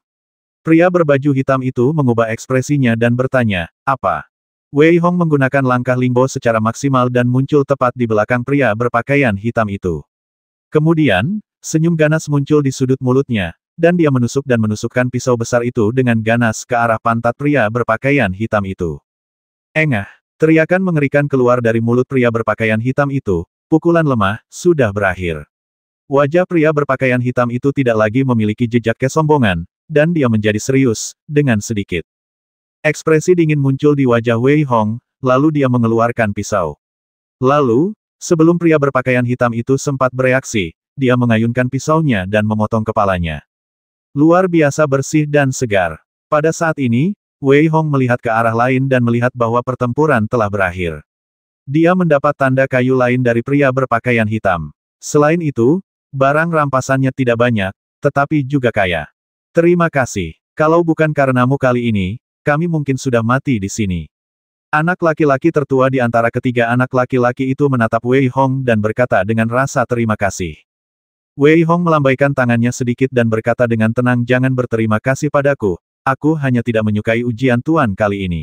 Pria berbaju hitam itu mengubah ekspresinya dan bertanya, "Apa?" Wei Hong menggunakan langkah lingbo secara maksimal dan muncul tepat di belakang pria berpakaian hitam itu. Kemudian, senyum ganas muncul di sudut mulutnya, dan dia menusuk dan menusukkan pisau besar itu dengan ganas ke arah pantat pria berpakaian hitam itu. Engah! Teriakan mengerikan keluar dari mulut pria berpakaian hitam itu, pukulan lemah, sudah berakhir. Wajah pria berpakaian hitam itu tidak lagi memiliki jejak kesombongan, dan dia menjadi serius, dengan sedikit. Ekspresi dingin muncul di wajah Wei Hong, lalu dia mengeluarkan pisau. Lalu, sebelum pria berpakaian hitam itu sempat bereaksi, dia mengayunkan pisaunya dan memotong kepalanya. Luar biasa bersih dan segar. Pada saat ini, Wei Hong melihat ke arah lain dan melihat bahwa pertempuran telah berakhir. Dia mendapat tanda kayu lain dari pria berpakaian hitam. Selain itu, barang rampasannya tidak banyak, tetapi juga kaya. Terima kasih. Kalau bukan karenamu kali ini, kami mungkin sudah mati di sini. Anak laki-laki tertua di antara ketiga anak laki-laki itu menatap Wei Hong dan berkata dengan rasa terima kasih. Wei Hong melambaikan tangannya sedikit dan berkata dengan tenang, "Jangan berterima kasih padaku, aku hanya tidak menyukai ujian Tuan kali ini."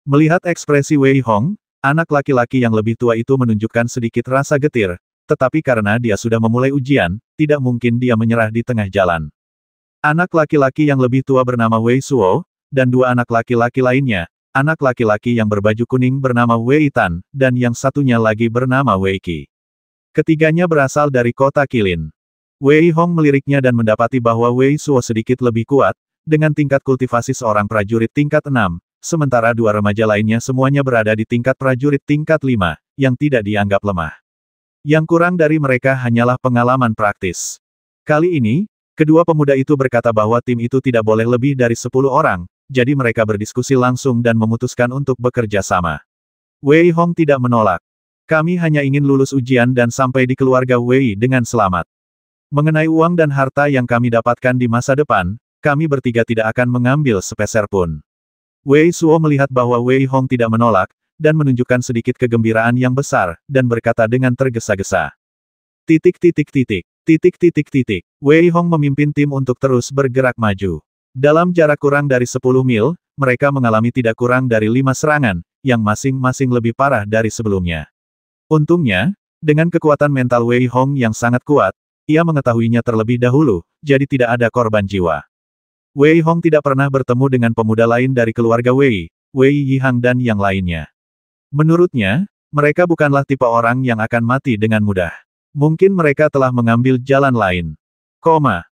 Melihat ekspresi Wei Hong, anak laki-laki yang lebih tua itu menunjukkan sedikit rasa getir, tetapi karena dia sudah memulai ujian, tidak mungkin dia menyerah di tengah jalan. Anak laki-laki yang lebih tua bernama Wei Suo, dan 2 anak laki-laki lainnya, anak laki-laki yang berbaju kuning bernama Wei Tan, dan yang satunya lagi bernama Wei Qi. Ketiganya berasal dari kota Qilin. Wei Hong meliriknya dan mendapati bahwa Wei Suo sedikit lebih kuat, dengan tingkat kultivasi seorang prajurit tingkat 6, sementara 2 remaja lainnya semuanya berada di tingkat prajurit tingkat 5, yang tidak dianggap lemah. Yang kurang dari mereka hanyalah pengalaman praktis. Kali ini, kedua pemuda itu berkata bahwa tim itu tidak boleh lebih dari 10 orang, jadi mereka berdiskusi langsung dan memutuskan untuk bekerja sama. Wei Hong tidak menolak. Kami hanya ingin lulus ujian dan sampai di keluarga Wei dengan selamat. Mengenai uang dan harta yang kami dapatkan di masa depan, kami bertiga tidak akan mengambil sepeser pun. Wei Suo melihat bahwa Wei Hong tidak menolak, dan menunjukkan sedikit kegembiraan yang besar, dan berkata dengan tergesa-gesa. Wei Hong memimpin tim untuk terus bergerak maju. Dalam jarak kurang dari 10 mil, mereka mengalami tidak kurang dari 5 serangan, yang masing-masing lebih parah dari sebelumnya. Untungnya, dengan kekuatan mental Wei Hong yang sangat kuat, ia mengetahuinya terlebih dahulu, jadi tidak ada korban jiwa. Wei Hong tidak pernah bertemu dengan pemuda lain dari keluarga Wei, Wei Yihang dan yang lainnya. Menurutnya, mereka bukanlah tipe orang yang akan mati dengan mudah. Mungkin mereka telah mengambil jalan lain.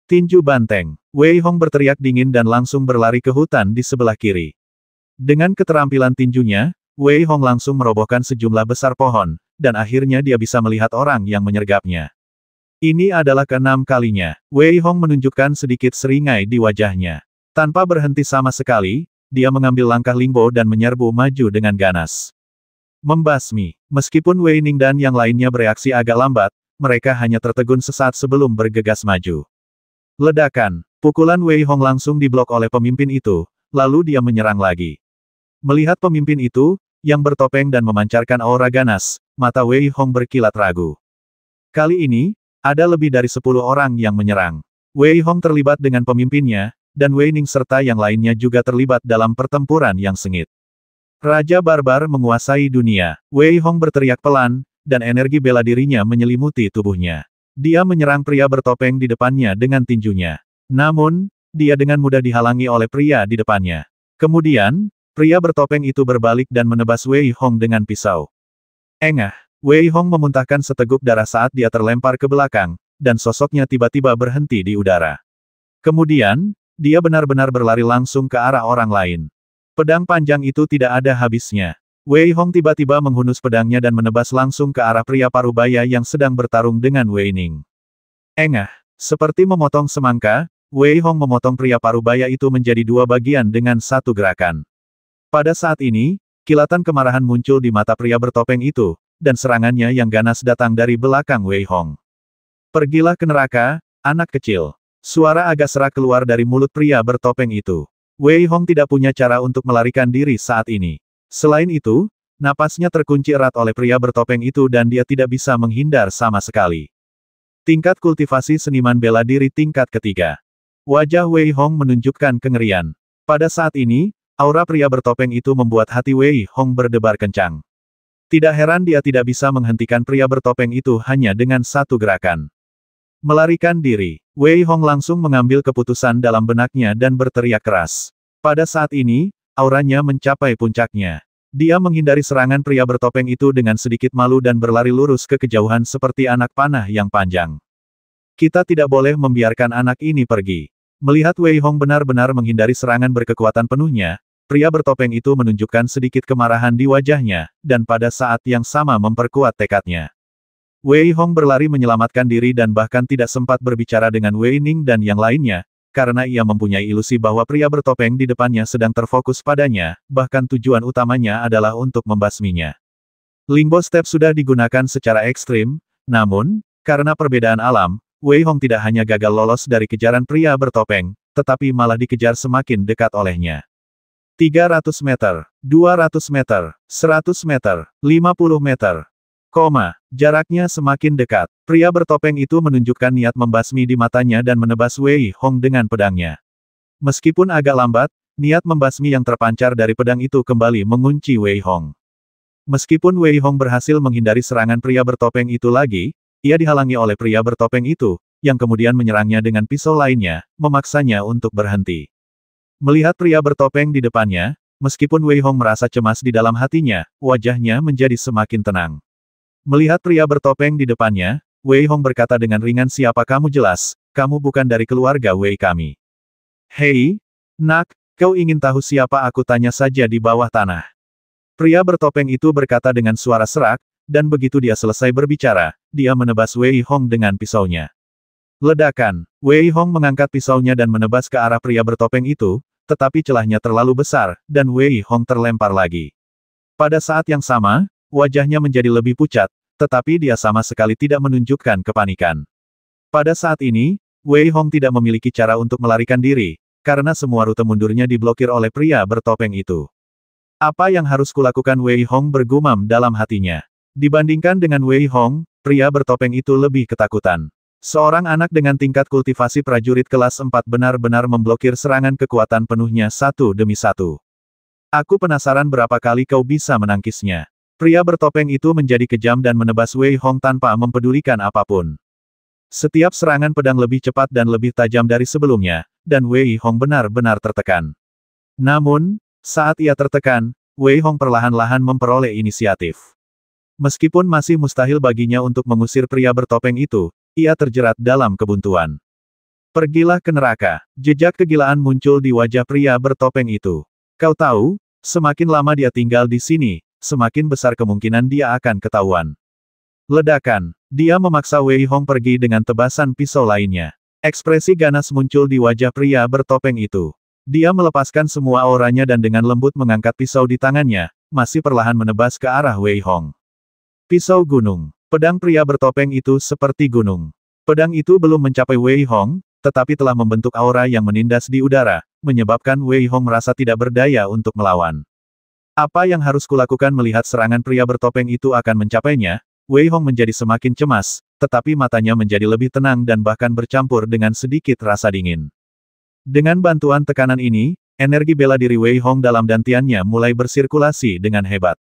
Tinju banteng. Wei Hong berteriak dingin dan langsung berlari ke hutan di sebelah kiri. Dengan keterampilan tinjunya, Wei Hong langsung merobohkan sejumlah besar pohon, dan akhirnya dia bisa melihat orang yang menyergapnya. Ini adalah keenam kalinya. Wei Hong menunjukkan sedikit seringai di wajahnya. Tanpa berhenti sama sekali, dia mengambil langkah Lingbo dan menyerbu maju dengan ganas. Membasmi. Meskipun Wei Ning dan yang lainnya bereaksi agak lambat, mereka hanya tertegun sesaat sebelum bergegas maju. Ledakan. Pukulan Wei Hong langsung diblok oleh pemimpin itu, lalu dia menyerang lagi. Melihat pemimpin itu, yang bertopeng dan memancarkan aura ganas, mata Wei Hong berkilat ragu. Kali ini, ada lebih dari 10 orang yang menyerang. Wei Hong terlibat dengan pemimpinnya, dan Wei Ning serta yang lainnya juga terlibat dalam pertempuran yang sengit. Raja Barbar menguasai dunia. Wei Hong berteriak pelan, dan energi bela dirinya menyelimuti tubuhnya. Dia menyerang pria bertopeng di depannya dengan tinjunya. Namun, dia dengan mudah dihalangi oleh pria di depannya. Kemudian, pria bertopeng itu berbalik dan menebas Wei Hong dengan pisau. Engah. Wei Hong memuntahkan seteguk darah saat dia terlempar ke belakang, dan sosoknya tiba-tiba berhenti di udara. Kemudian, dia benar-benar berlari langsung ke arah orang lain. Pedang panjang itu tidak ada habisnya. Wei Hong tiba-tiba menghunus pedangnya dan menebas langsung ke arah pria parubaya yang sedang bertarung dengan Wei Ning. Engah. Seperti memotong semangka, Wei Hong memotong pria parubaya itu menjadi dua bagian dengan satu gerakan. Pada saat ini, kilatan kemarahan muncul di mata pria bertopeng itu, dan serangannya yang ganas datang dari belakang Wei Hong. Pergilah ke neraka, anak kecil. Suara agak serak keluar dari mulut pria bertopeng itu. Wei Hong tidak punya cara untuk melarikan diri saat ini. Selain itu, napasnya terkunci erat oleh pria bertopeng itu dan dia tidak bisa menghindar sama sekali. Tingkat kultivasi seniman bela diri tingkat ketiga. Wajah Wei Hong menunjukkan kengerian. Pada saat ini, aura pria bertopeng itu membuat hati Wei Hong berdebar kencang. Tidak heran dia tidak bisa menghentikan pria bertopeng itu hanya dengan satu gerakan. Melarikan diri. Wei Hong langsung mengambil keputusan dalam benaknya dan berteriak keras. Pada saat ini, auranya mencapai puncaknya. Dia menghindari serangan pria bertopeng itu dengan sedikit malu dan berlari lurus ke kejauhan seperti anak panah yang panjang. Kita tidak boleh membiarkan anak ini pergi. Melihat Wei Hong benar-benar menghindari serangan berkekuatan penuhnya, pria bertopeng itu menunjukkan sedikit kemarahan di wajahnya, dan pada saat yang sama memperkuat tekadnya. Wei Hong berlari menyelamatkan diri dan bahkan tidak sempat berbicara dengan Wei Ning dan yang lainnya, karena ia mempunyai ilusi bahwa pria bertopeng di depannya sedang terfokus padanya, bahkan tujuan utamanya adalah untuk membasminya. Lingbo Step sudah digunakan secara ekstrim, namun, karena perbedaan alam, Wei Hong tidak hanya gagal lolos dari kejaran pria bertopeng, tetapi malah dikejar semakin dekat olehnya. 300 meter, 200 meter, 100 meter, 50 meter. Jaraknya semakin dekat. Pria bertopeng itu menunjukkan niat membasmi di matanya dan menebas Wei Hong dengan pedangnya. Meskipun agak lambat, niat membasmi yang terpancar dari pedang itu kembali mengunci Wei Hong. Meskipun Wei Hong berhasil menghindari serangan pria bertopeng itu lagi, ia dihalangi oleh pria bertopeng itu, yang kemudian menyerangnya dengan pisau lainnya, memaksanya untuk berhenti. Melihat pria bertopeng di depannya, meskipun Wei Hong merasa cemas di dalam hatinya, wajahnya menjadi semakin tenang. Melihat pria bertopeng di depannya, Wei Hong berkata dengan ringan, "Siapa kamu? Jelas, kamu bukan dari keluarga Wei kami." "Hei, nak, kau ingin tahu siapa aku? Tanya saja di bawah tanah." Pria bertopeng itu berkata dengan suara serak, dan begitu dia selesai berbicara, dia menebas Wei Hong dengan pisaunya. Ledakan. Wei Hong mengangkat pisaunya dan menebas ke arah pria bertopeng itu, tetapi celahnya terlalu besar, dan Wei Hong terlempar lagi. Pada saat yang sama, wajahnya menjadi lebih pucat, tetapi dia sama sekali tidak menunjukkan kepanikan. Pada saat ini, Wei Hong tidak memiliki cara untuk melarikan diri, karena semua rute mundurnya diblokir oleh pria bertopeng itu. Apa yang harus kulakukan? Wei Hong bergumam dalam hatinya. Dibandingkan dengan Wei Hong, pria bertopeng itu lebih ketakutan. Seorang anak dengan tingkat kultivasi prajurit kelas 4 benar-benar memblokir serangan kekuatan penuhnya satu demi satu. Aku penasaran berapa kali kau bisa menangkisnya. Pria bertopeng itu menjadi kejam dan menebas Wei Hong tanpa mempedulikan apapun. Setiap serangan pedang lebih cepat dan lebih tajam dari sebelumnya, dan Wei Hong benar-benar tertekan. Namun, saat ia tertekan, Wei Hong perlahan-lahan memperoleh inisiatif. Meskipun masih mustahil baginya untuk mengusir pria bertopeng itu, ia terjerat dalam kebuntuan. Pergilah ke neraka. Jejak kegilaan muncul di wajah pria bertopeng itu. Kau tahu, semakin lama dia tinggal di sini, semakin besar kemungkinan dia akan ketahuan. Ledakan. Dia memaksa Wei Hong pergi dengan tebasan pisau lainnya. Ekspresi ganas muncul di wajah pria bertopeng itu. Dia melepaskan semua auranya dan dengan lembut mengangkat pisau di tangannya, masih perlahan menebas ke arah Wei Hong. Pisau gunung. Pedang pria bertopeng itu seperti gunung. Pedang itu belum mencapai Wei Hong, tetapi telah membentuk aura yang menindas di udara, menyebabkan Wei Hong merasa tidak berdaya untuk melawan. Apa yang harus kulakukan melihat serangan pria bertopeng itu akan mencapainya? Wei Hong menjadi semakin cemas, tetapi matanya menjadi lebih tenang dan bahkan bercampur dengan sedikit rasa dingin. Dengan bantuan tekanan ini, energi bela diri Wei Hong dalam dantiannya mulai bersirkulasi dengan hebat.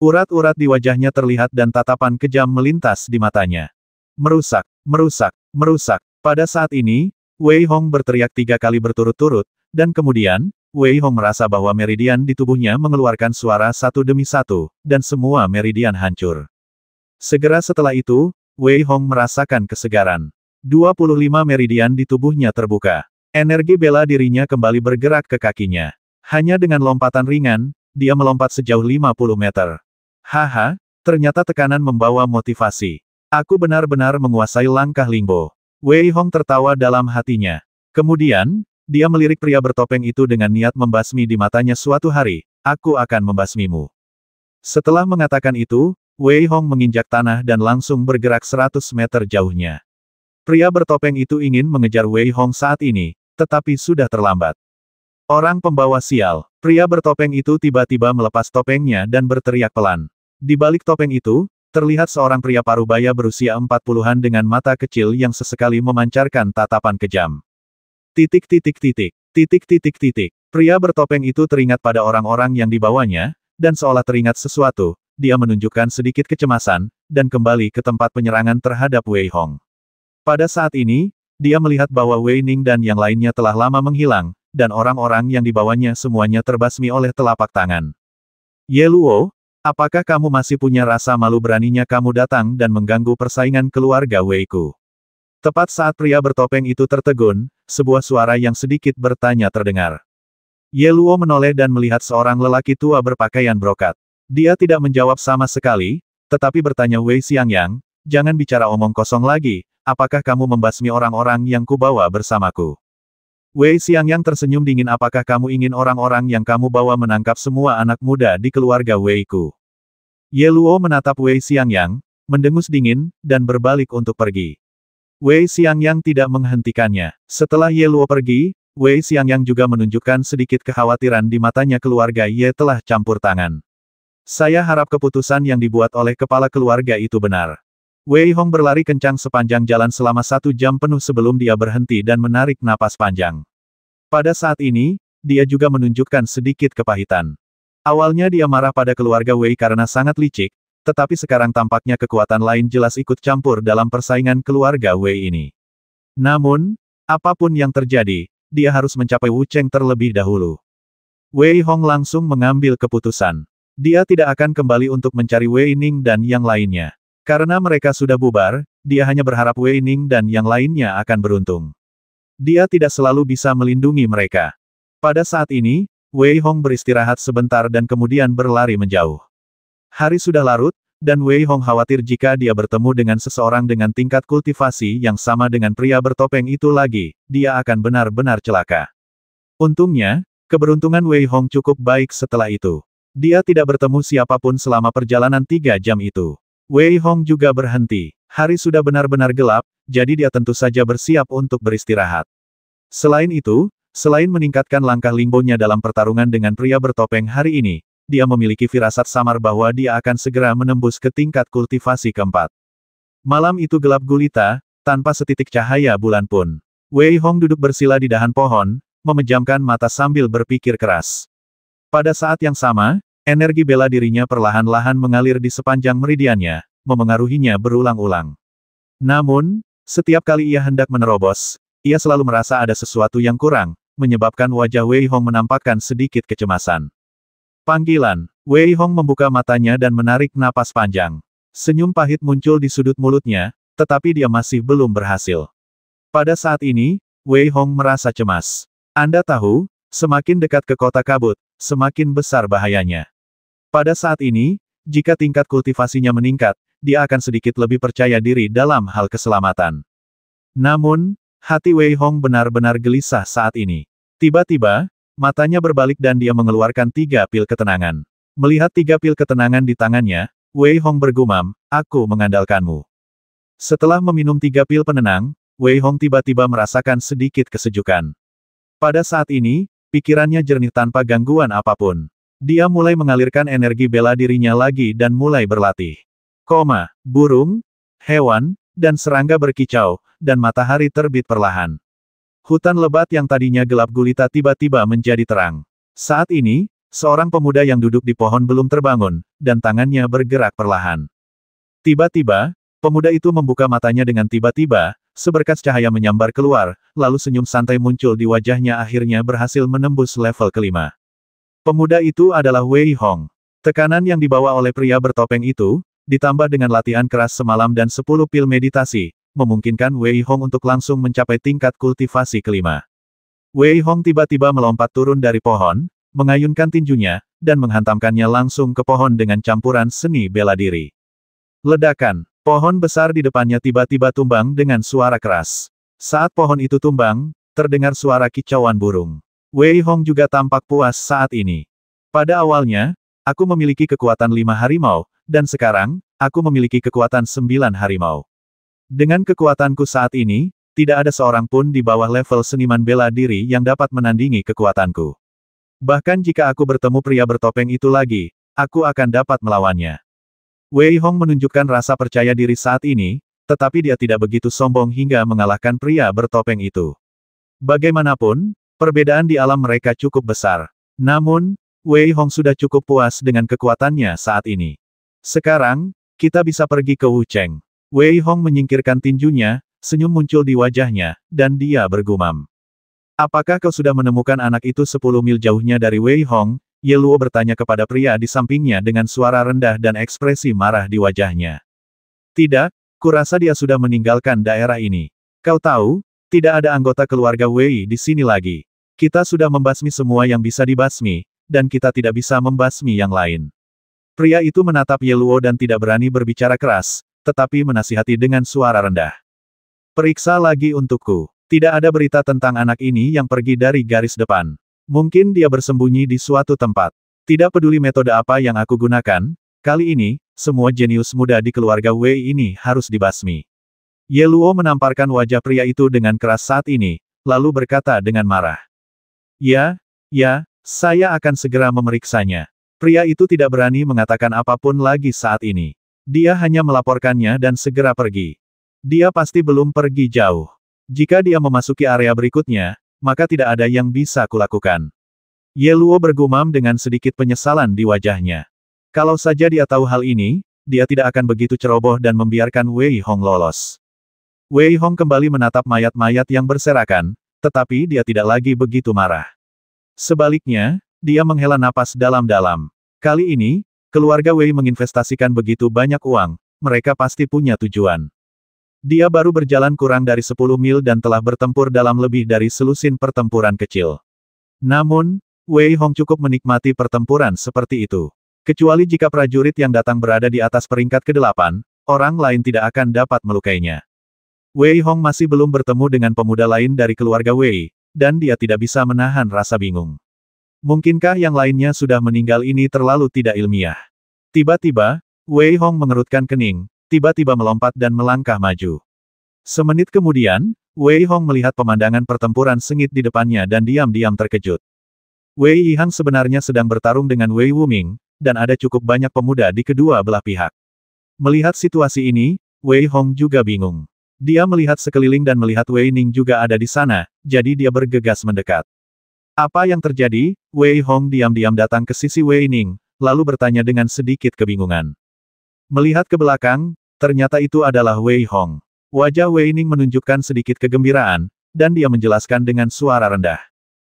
Urat-urat di wajahnya terlihat dan tatapan kejam melintas di matanya. Merusak, merusak, merusak. Pada saat ini, Wei Hong berteriak 3 kali berturut-turut, dan kemudian, Wei Hong merasa bahwa meridian di tubuhnya mengeluarkan suara satu demi satu, dan semua meridian hancur. Segera setelah itu, Wei Hong merasakan kesegaran. 25 meridian di tubuhnya terbuka. Energi bela dirinya kembali bergerak ke kakinya. Hanya dengan lompatan ringan, dia melompat sejauh 50 meter. Haha, ternyata tekanan membawa motivasi. Aku benar-benar menguasai langkah Lingbo. Wei Hong tertawa dalam hatinya. Kemudian, dia melirik pria bertopeng itu dengan niat membasmi di matanya suatu hari, aku akan membasmimu. Setelah mengatakan itu, Wei Hong menginjak tanah dan langsung bergerak 100 meter jauhnya. Pria bertopeng itu ingin mengejar Wei Hong saat ini, tetapi sudah terlambat. Orang pembawa sial. Pria bertopeng itu tiba-tiba melepas topengnya dan berteriak pelan. Di balik topeng itu, terlihat seorang pria parubaya berusia 40-an dengan mata kecil yang sesekali memancarkan tatapan kejam. Titik titik titik. Titik titik titik. Pria bertopeng itu teringat pada orang-orang yang dibawanya, dan seolah teringat sesuatu, dia menunjukkan sedikit kecemasan, dan kembali ke tempat penyerangan terhadap Wei Hong. Pada saat ini, dia melihat bahwa Wei Ning dan yang lainnya telah lama menghilang, dan orang-orang yang dibawanya semuanya terbasmi oleh telapak tangan. Ye Luo, apakah kamu masih punya rasa malu beraninya kamu datang dan mengganggu persaingan keluarga Wei Ku? Tepat saat pria bertopeng itu tertegun, sebuah suara yang sedikit bertanya terdengar. Ye Luo menoleh dan melihat seorang lelaki tua berpakaian brokat. Dia tidak menjawab sama sekali, tetapi bertanya Wei Xiangyang, jangan bicara omong kosong lagi, apakah kamu membasmi orang-orang yang kubawa bersamaku? Wei Xiangyang tersenyum dingin, apakah kamu ingin orang-orang yang kamu bawa menangkap semua anak muda di keluarga Wei Ku? Ye Luo menatap Wei Xiangyang, mendengus dingin, dan berbalik untuk pergi. Wei Xiangyang tidak menghentikannya. Setelah Ye Luo pergi, Wei Xiangyang juga menunjukkan sedikit kekhawatiran di matanya. Keluarga Ye telah campur tangan. Saya harap keputusan yang dibuat oleh kepala keluarga itu benar. Wei Hong berlari kencang sepanjang jalan selama 1 jam penuh sebelum dia berhenti dan menarik napas panjang. Pada saat ini, dia juga menunjukkan sedikit kepahitan. Awalnya dia marah pada keluarga Wei karena sangat licik, tetapi sekarang tampaknya kekuatan lain jelas ikut campur dalam persaingan keluarga Wei ini. Namun, apapun yang terjadi, dia harus mencapai Wu Cheng terlebih dahulu. Wei Hong langsung mengambil keputusan. Dia tidak akan kembali untuk mencari Wei Ning dan yang lainnya. Karena mereka sudah bubar, dia hanya berharap Wei Ning dan yang lainnya akan beruntung. Dia tidak selalu bisa melindungi mereka. Pada saat ini, Wei Hong beristirahat sebentar dan kemudian berlari menjauh. Hari sudah larut, dan Wei Hong khawatir jika dia bertemu dengan seseorang dengan tingkat kultivasi yang sama dengan pria bertopeng itu lagi, dia akan benar-benar celaka. Untungnya, keberuntungan Wei Hong cukup baik setelah itu. Dia tidak bertemu siapapun selama perjalanan 3 jam itu. Wei Hong juga berhenti. Hari sudah benar-benar gelap, jadi dia tentu saja bersiap untuk beristirahat. Selain itu, selain meningkatkan langkah Lingbo-nya dalam pertarungan dengan pria bertopeng hari ini, dia memiliki firasat samar bahwa dia akan segera menembus ke tingkat kultivasi keempat. Malam itu gelap gulita, tanpa setitik cahaya bulan pun. Wei Hong duduk bersila di dahan pohon, memejamkan mata sambil berpikir keras. Pada saat yang sama, energi bela dirinya perlahan-lahan mengalir di sepanjang meridiannya, memengaruhinya berulang-ulang. Namun, setiap kali ia hendak menerobos, ia selalu merasa ada sesuatu yang kurang, menyebabkan wajah Wei Hong menampakkan sedikit kecemasan. Panggilan. Wei Hong membuka matanya dan menarik napas panjang. Senyum pahit muncul di sudut mulutnya, tetapi dia masih belum berhasil. Pada saat ini, Wei Hong merasa cemas. Anda tahu, semakin dekat ke kota kabut, semakin besar bahayanya. Pada saat ini, jika tingkat kultivasinya meningkat, dia akan sedikit lebih percaya diri dalam hal keselamatan. Namun, hati Wei Hong benar-benar gelisah saat ini. Tiba-tiba, matanya berbalik dan dia mengeluarkan 3 pil ketenangan. Melihat 3 pil ketenangan di tangannya, Wei Hong bergumam, "Aku mengandalkanmu." Setelah meminum 3 pil penenang, Wei Hong tiba-tiba merasakan sedikit kesejukan. Pada saat ini, pikirannya jernih tanpa gangguan apapun. Dia mulai mengalirkan energi bela dirinya lagi dan mulai berlatih. Burung, hewan, dan serangga berkicau, dan matahari terbit perlahan. Hutan lebat yang tadinya gelap gulita tiba-tiba menjadi terang. Saat ini, seorang pemuda yang duduk di pohon belum terbangun, dan tangannya bergerak perlahan. Tiba-tiba, pemuda itu membuka matanya dengan tiba-tiba, seberkas cahaya menyambar keluar, lalu senyum santai muncul di wajahnya akhirnya berhasil menembus level kelima. Pemuda itu adalah Wei Hong. Tekanan yang dibawa oleh pria bertopeng itu, ditambah dengan latihan keras semalam dan 10 pil meditasi, memungkinkan Wei Hong untuk langsung mencapai tingkat kultivasi kelima. Wei Hong tiba-tiba melompat turun dari pohon, mengayunkan tinjunya, dan menghantamkannya langsung ke pohon dengan campuran seni bela diri. Ledakan. Pohon besar di depannya tiba-tiba tumbang dengan suara keras. Saat pohon itu tumbang, terdengar suara kicauan burung. Wei Hong juga tampak puas saat ini. Pada awalnya, aku memiliki kekuatan 5 harimau, dan sekarang, aku memiliki kekuatan 9 harimau. Dengan kekuatanku saat ini, tidak ada seorang pun di bawah level seniman bela diri yang dapat menandingi kekuatanku. Bahkan jika aku bertemu pria bertopeng itu lagi, aku akan dapat melawannya. Wei Hong menunjukkan rasa percaya diri saat ini, tetapi dia tidak begitu sombong hingga mengalahkan pria bertopeng itu. Bagaimanapun, perbedaan di alam mereka cukup besar. Namun, Wei Hong sudah cukup puas dengan kekuatannya saat ini. Sekarang, kita bisa pergi ke Wu Cheng. Wei Hong menyingkirkan tinjunya, senyum muncul di wajahnya, dan dia bergumam. Apakah kau sudah menemukan anak itu 10 mil jauhnya dari Wei Hong? Ye Luo bertanya kepada pria di sampingnya dengan suara rendah dan ekspresi marah di wajahnya. Tidak, kurasa dia sudah meninggalkan daerah ini. Kau tahu, tidak ada anggota keluarga Wei di sini lagi. Kita sudah membasmi semua yang bisa dibasmi, dan kita tidak bisa membasmi yang lain. Pria itu menatap Ye Luo dan tidak berani berbicara keras, tetapi menasihati dengan suara rendah. Periksa lagi untukku. Tidak ada berita tentang anak ini yang pergi dari garis depan. Mungkin dia bersembunyi di suatu tempat. Tidak peduli metode apa yang aku gunakan, kali ini, semua jenius muda di keluarga Wei ini harus dibasmi. Ye Luo menamparkan wajah pria itu dengan keras saat ini, lalu berkata dengan marah. Ya, saya akan segera memeriksanya. Pria itu tidak berani mengatakan apapun lagi saat ini. Dia hanya melaporkannya dan segera pergi. Dia pasti belum pergi jauh. Jika dia memasuki area berikutnya, maka tidak ada yang bisa kulakukan. Ye Luo bergumam dengan sedikit penyesalan di wajahnya. Kalau saja dia tahu hal ini, dia tidak akan begitu ceroboh dan membiarkan Wei Hong lolos. Wei Hong kembali menatap mayat-mayat yang berserakan, tetapi dia tidak lagi begitu marah. Sebaliknya, dia menghela napas dalam-dalam. Kali ini, keluarga Wei menginvestasikan begitu banyak uang, mereka pasti punya tujuan. Dia baru berjalan kurang dari 10 mil dan telah bertempur dalam lebih dari selusin pertempuran kecil. Namun, Wei Hong cukup menikmati pertempuran seperti itu. Kecuali jika prajurit yang datang berada di atas peringkat ke-8, orang lain tidak akan dapat melukainya. Wei Hong masih belum bertemu dengan pemuda lain dari keluarga Wei, dan dia tidak bisa menahan rasa bingung. Mungkinkah yang lainnya sudah meninggal? Ini terlalu tidak ilmiah. Tiba-tiba, Wei Hong mengerutkan kening, tiba-tiba melompat dan melangkah maju. Semenit kemudian, Wei Hong melihat pemandangan pertempuran sengit di depannya dan diam-diam terkejut. Wei Yihang sebenarnya sedang bertarung dengan Wei Wuming, dan ada cukup banyak pemuda di kedua belah pihak. Melihat situasi ini, Wei Hong juga bingung. Dia melihat sekeliling dan melihat Wei Ning juga ada di sana, jadi dia bergegas mendekat. Apa yang terjadi? Wei Hong diam-diam datang ke sisi Wei Ning, lalu bertanya dengan sedikit kebingungan. Melihat ke belakang, ternyata itu adalah Wei Hong. Wajah Wei Ning menunjukkan sedikit kegembiraan, dan dia menjelaskan dengan suara rendah.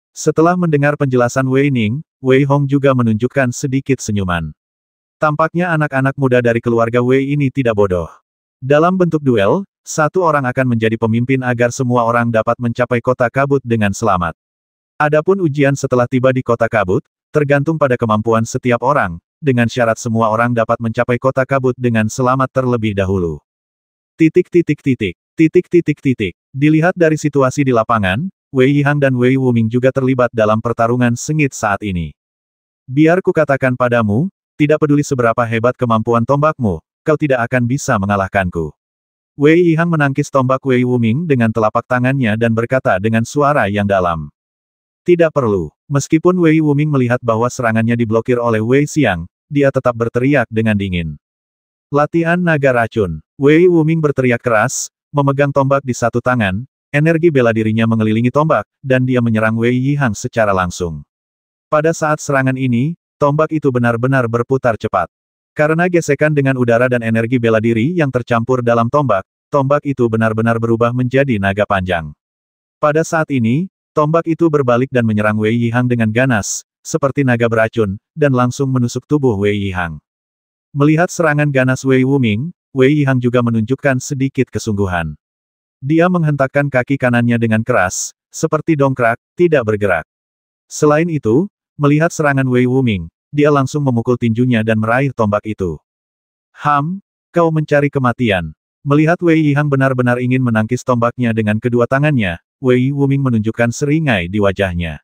Setelah mendengar penjelasan Wei Ning, Wei Hong juga menunjukkan sedikit senyuman. Tampaknya anak-anak muda dari keluarga Wei ini tidak bodoh. Dalam bentuk duel, satu orang akan menjadi pemimpin agar semua orang dapat mencapai kota kabut dengan selamat. Adapun ujian setelah tiba di kota kabut, tergantung pada kemampuan setiap orang, dengan syarat semua orang dapat mencapai kota kabut dengan selamat terlebih dahulu. Dilihat dari situasi di lapangan, Wei Yihang dan Wei Wuming juga terlibat dalam pertarungan sengit saat ini. Biar kukatakan padamu, tidak peduli seberapa hebat kemampuan tombakmu, kau tidak akan bisa mengalahkanku. Wei Yihang menangkis tombak Wei Wuming dengan telapak tangannya dan berkata dengan suara yang dalam. Tidak perlu. Meskipun Wei Wuming melihat bahwa serangannya diblokir oleh Wei Xiang, dia tetap berteriak dengan dingin. Latihan naga racun. Wei Wuming berteriak keras, memegang tombak di satu tangan, energi bela dirinya mengelilingi tombak, dan dia menyerang Wei Yihang secara langsung. Pada saat serangan ini, tombak itu benar-benar berputar cepat. Karena gesekan dengan udara dan energi bela diri yang tercampur dalam tombak, tombak itu benar-benar berubah menjadi naga panjang. Pada saat ini, tombak itu berbalik dan menyerang Wei Yihang dengan ganas, seperti naga beracun, dan langsung menusuk tubuh Wei Yihang. Melihat serangan ganas Wei Wuming, Wei Yihang juga menunjukkan sedikit kesungguhan. Dia menghentakkan kaki kanannya dengan keras, seperti dongkrak, tidak bergerak. Selain itu, melihat serangan Wei Wuming, dia langsung memukul tinjunya dan meraih tombak itu. Kau mencari kematian. Melihat Wei Yihang benar-benar ingin menangkis tombaknya dengan kedua tangannya, Wei Wuming menunjukkan seringai di wajahnya.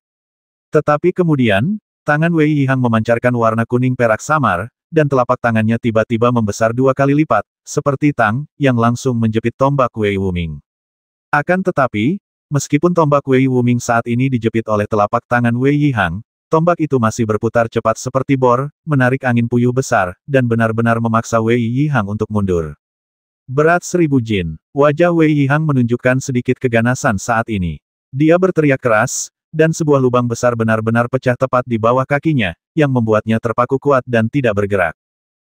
Tetapi kemudian, tangan Wei Yihang memancarkan warna kuning perak samar, dan telapak tangannya tiba-tiba membesar 2 kali lipat, seperti tang, yang langsung menjepit tombak Wei Wuming. Akan tetapi, meskipun tombak Wei Wuming saat ini dijepit oleh telapak tangan Wei Yihang, tombak itu masih berputar cepat seperti bor, menarik angin puyuh besar, dan benar-benar memaksa Wei Yihang untuk mundur. Berat 1000 jin. Wajah Wei Yihang menunjukkan sedikit keganasan saat ini. Dia berteriak keras, dan sebuah lubang besar benar-benar pecah tepat di bawah kakinya, yang membuatnya terpaku kuat dan tidak bergerak.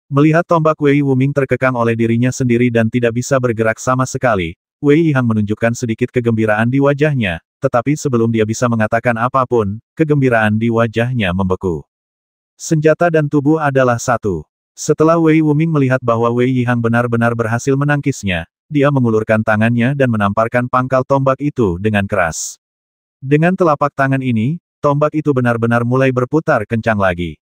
Melihat tombak Wei Wuming terkekang oleh dirinya sendiri dan tidak bisa bergerak sama sekali, Wei Yihang menunjukkan sedikit kegembiraan di wajahnya, tetapi sebelum dia bisa mengatakan apapun, kegembiraan di wajahnya membeku. Senjata dan tubuh adalah satu. Setelah Wei Wuming melihat bahwa Wei Yihang benar-benar berhasil menangkisnya, dia mengulurkan tangannya dan menamparkan pangkal tombak itu dengan keras. Dengan telapak tangan ini, tombak itu benar-benar mulai berputar kencang lagi.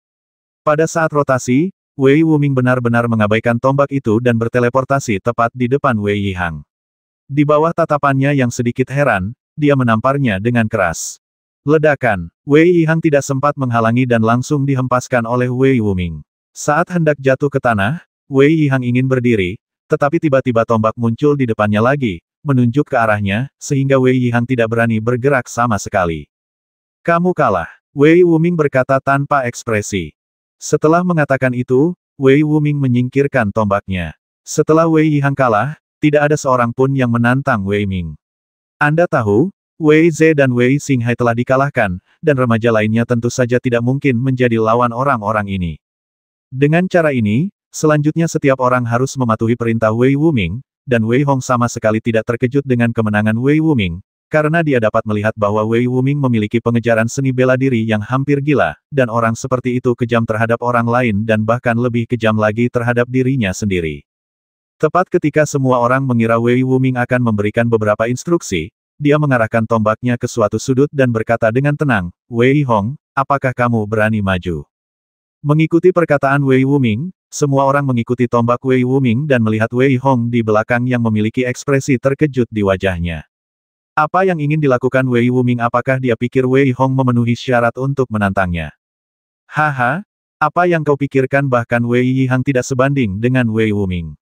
Pada saat rotasi, Wei Wuming benar-benar mengabaikan tombak itu dan berteleportasi tepat di depan Wei Yihang. Di bawah tatapannya yang sedikit heran, dia menamparnya dengan keras. Ledakan. Wei Yihang tidak sempat menghalangi dan langsung dihempaskan oleh Wei Wuming. Saat hendak jatuh ke tanah, Wei Yihang ingin berdiri, tetapi tiba-tiba tombak muncul di depannya lagi, menunjuk ke arahnya, sehingga Wei Yihang tidak berani bergerak sama sekali. Kamu kalah. Wei Wuming berkata tanpa ekspresi. Setelah mengatakan itu, Wei Wuming menyingkirkan tombaknya. Setelah Wei Yihang kalah, tidak ada seorang pun yang menantang Wei Ming. Anda tahu, Wei Ze dan Wei Xinghai telah dikalahkan, dan remaja lainnya tentu saja tidak mungkin menjadi lawan orang-orang ini. Dengan cara ini, selanjutnya setiap orang harus mematuhi perintah Wei Wuming, dan Wei Hong sama sekali tidak terkejut dengan kemenangan Wei Wuming, karena dia dapat melihat bahwa Wei Wuming memiliki pengejaran seni bela diri yang hampir gila, dan orang seperti itu kejam terhadap orang lain dan bahkan lebih kejam lagi terhadap dirinya sendiri. Tepat ketika semua orang mengira Wei Wuming akan memberikan beberapa instruksi, dia mengarahkan tombaknya ke suatu sudut dan berkata dengan tenang, Wei Hong, apakah kamu berani maju? Mengikuti perkataan Wei Wuming, semua orang mengikuti tombak Wei Wuming dan melihat Wei Hong di belakang yang memiliki ekspresi terkejut di wajahnya. Apa yang ingin dilakukan Wei Wuming? Apakah dia pikir Wei Hong memenuhi syarat untuk menantangnya? Haha, apa yang kau pikirkan? Bahkan Wei Yihang tidak sebanding dengan Wei Wuming.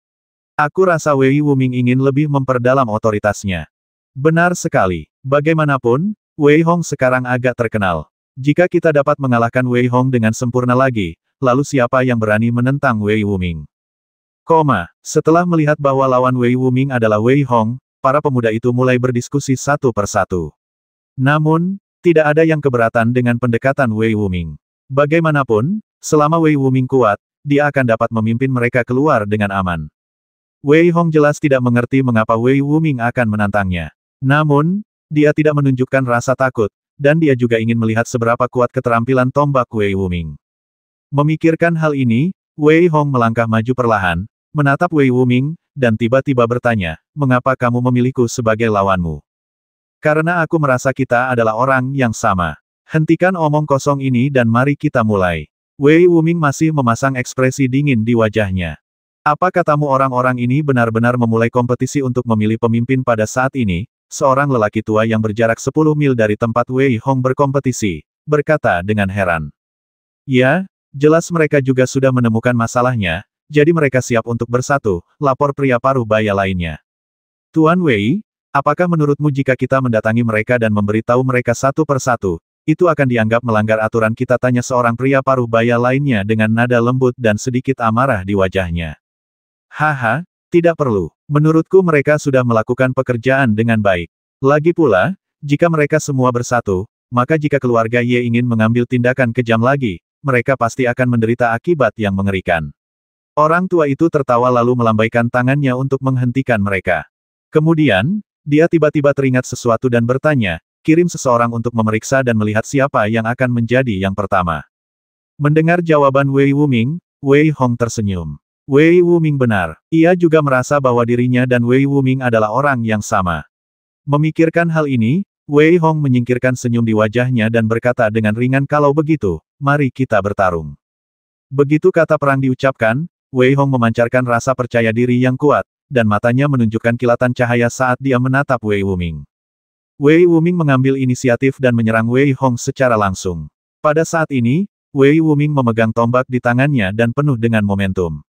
Aku rasa Wei Wuming ingin lebih memperdalam otoritasnya. Benar sekali. Bagaimanapun, Wei Hong sekarang agak terkenal. Jika kita dapat mengalahkan Wei Hong dengan sempurna lagi, lalu siapa yang berani menentang Wei Wuming? Setelah melihat bahwa lawan Wei Wuming adalah Wei Hong, para pemuda itu mulai berdiskusi satu persatu. Namun, Tidak ada yang keberatan dengan pendekatan Wei Wuming. Bagaimanapun, selama Wei Wuming kuat, dia akan dapat memimpin mereka keluar dengan aman. Wei Hong jelas tidak mengerti mengapa Wei Wuming akan menantangnya. Namun, dia tidak menunjukkan rasa takut, dan dia juga ingin melihat seberapa kuat keterampilan tombak Wei Wuming. Memikirkan hal ini, Wei Hong melangkah maju perlahan, menatap Wei Wuming, dan tiba-tiba bertanya, "Mengapa kamu memilihku sebagai lawanmu?" "Karena aku merasa kita adalah orang yang sama. Hentikan omong kosong ini dan mari kita mulai." Wei Wuming masih memasang ekspresi dingin di wajahnya. "Apa katamu orang-orang ini benar-benar memulai kompetisi untuk memilih pemimpin pada saat ini?" Seorang lelaki tua yang berjarak 10 mil dari tempat Wei Hong berkompetisi, berkata dengan heran. "Ya, jelas mereka juga sudah menemukan masalahnya, jadi mereka siap untuk bersatu," lapor pria paruh baya lainnya. "Tuan Wei, apakah menurutmu jika kita mendatangi mereka dan memberitahu mereka satu persatu, itu akan dianggap melanggar aturan kita?" tanya seorang pria paruh baya lainnya dengan nada lembut dan sedikit amarah di wajahnya. "Haha, tidak perlu. Menurutku mereka sudah melakukan pekerjaan dengan baik. Lagi pula, jika mereka semua bersatu, maka jika keluarga Ye ingin mengambil tindakan kejam lagi, mereka pasti akan menderita akibat yang mengerikan." Orang tua itu tertawa lalu melambaikan tangannya untuk menghentikan mereka. Kemudian, dia tiba-tiba teringat sesuatu dan bertanya, "Kirim seseorang untuk memeriksa dan melihat siapa yang akan menjadi yang pertama." Mendengar jawaban Wei Wuming, Wei Hong tersenyum. Wei Wuming benar. Ia juga merasa bahwa dirinya dan Wei Wuming adalah orang yang sama. Memikirkan hal ini, Wei Hong menyingkirkan senyum di wajahnya dan berkata dengan ringan, "Kalau begitu, mari kita bertarung." Begitu kata perang diucapkan, Wei Hong memancarkan rasa percaya diri yang kuat, dan matanya menunjukkan kilatan cahaya saat dia menatap Wei Wuming. Wei Wuming mengambil inisiatif dan menyerang Wei Hong secara langsung. Pada saat ini, Wei Wuming memegang tombak di tangannya dan penuh dengan momentum.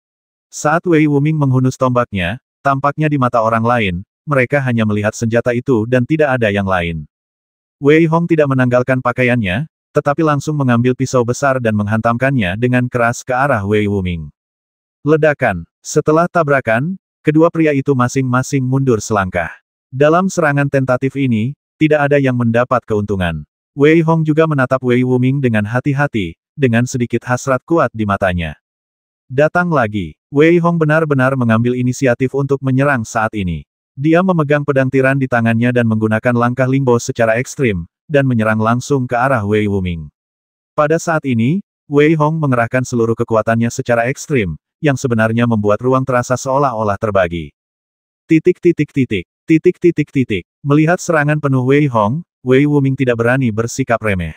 Saat Wei Wuming menghunus tombaknya, tampaknya di mata orang lain, mereka hanya melihat senjata itu dan tidak ada yang lain. Wei Hong tidak menanggalkan pakaiannya, tetapi langsung mengambil pisau besar dan menghantamkannya dengan keras ke arah Wei Wuming. Ledakan. Setelah tabrakan, kedua pria itu masing-masing mundur selangkah. Dalam serangan tentatif ini, tidak ada yang mendapat keuntungan. Wei Hong juga menatap Wei Wuming dengan hati-hati, dengan sedikit hasrat kuat di matanya. Datang lagi. Wei Hong benar-benar mengambil inisiatif untuk menyerang saat ini. Dia memegang pedang tiran di tangannya dan menggunakan langkah lingbo secara ekstrim, dan menyerang langsung ke arah Wei Wuming. Pada saat ini, Wei Hong mengerahkan seluruh kekuatannya secara ekstrim, yang sebenarnya membuat ruang terasa seolah-olah terbagi. Melihat serangan penuh Wei Hong, Wei Wuming tidak berani bersikap remeh.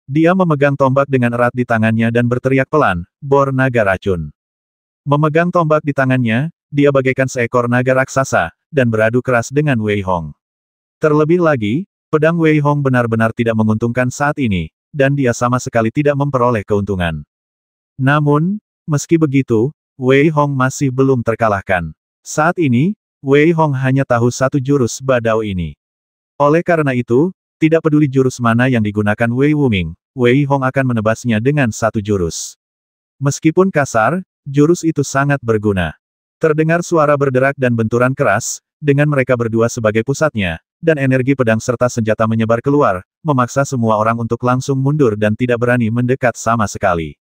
Dia memegang tombak dengan erat di tangannya dan berteriak pelan, "Bor naga racun." Memegang tombak di tangannya, dia bagaikan seekor naga raksasa, dan beradu keras dengan Wei Hong. Terlebih lagi, pedang Wei Hong benar-benar tidak menguntungkan saat ini, dan dia sama sekali tidak memperoleh keuntungan. Namun, meski begitu, Wei Hong masih belum terkalahkan. Saat ini, Wei Hong hanya tahu satu jurus badao ini. Oleh karena itu, tidak peduli jurus mana yang digunakan Wei Wuming, Wei Hong akan menebasnya dengan satu jurus. Meskipun kasar, jurus itu sangat berguna. Terdengar suara berderak dan benturan keras, dengan mereka berdua sebagai pusatnya, dan energi pedang serta senjata menyebar keluar, memaksa semua orang untuk langsung mundur dan tidak berani mendekat sama sekali.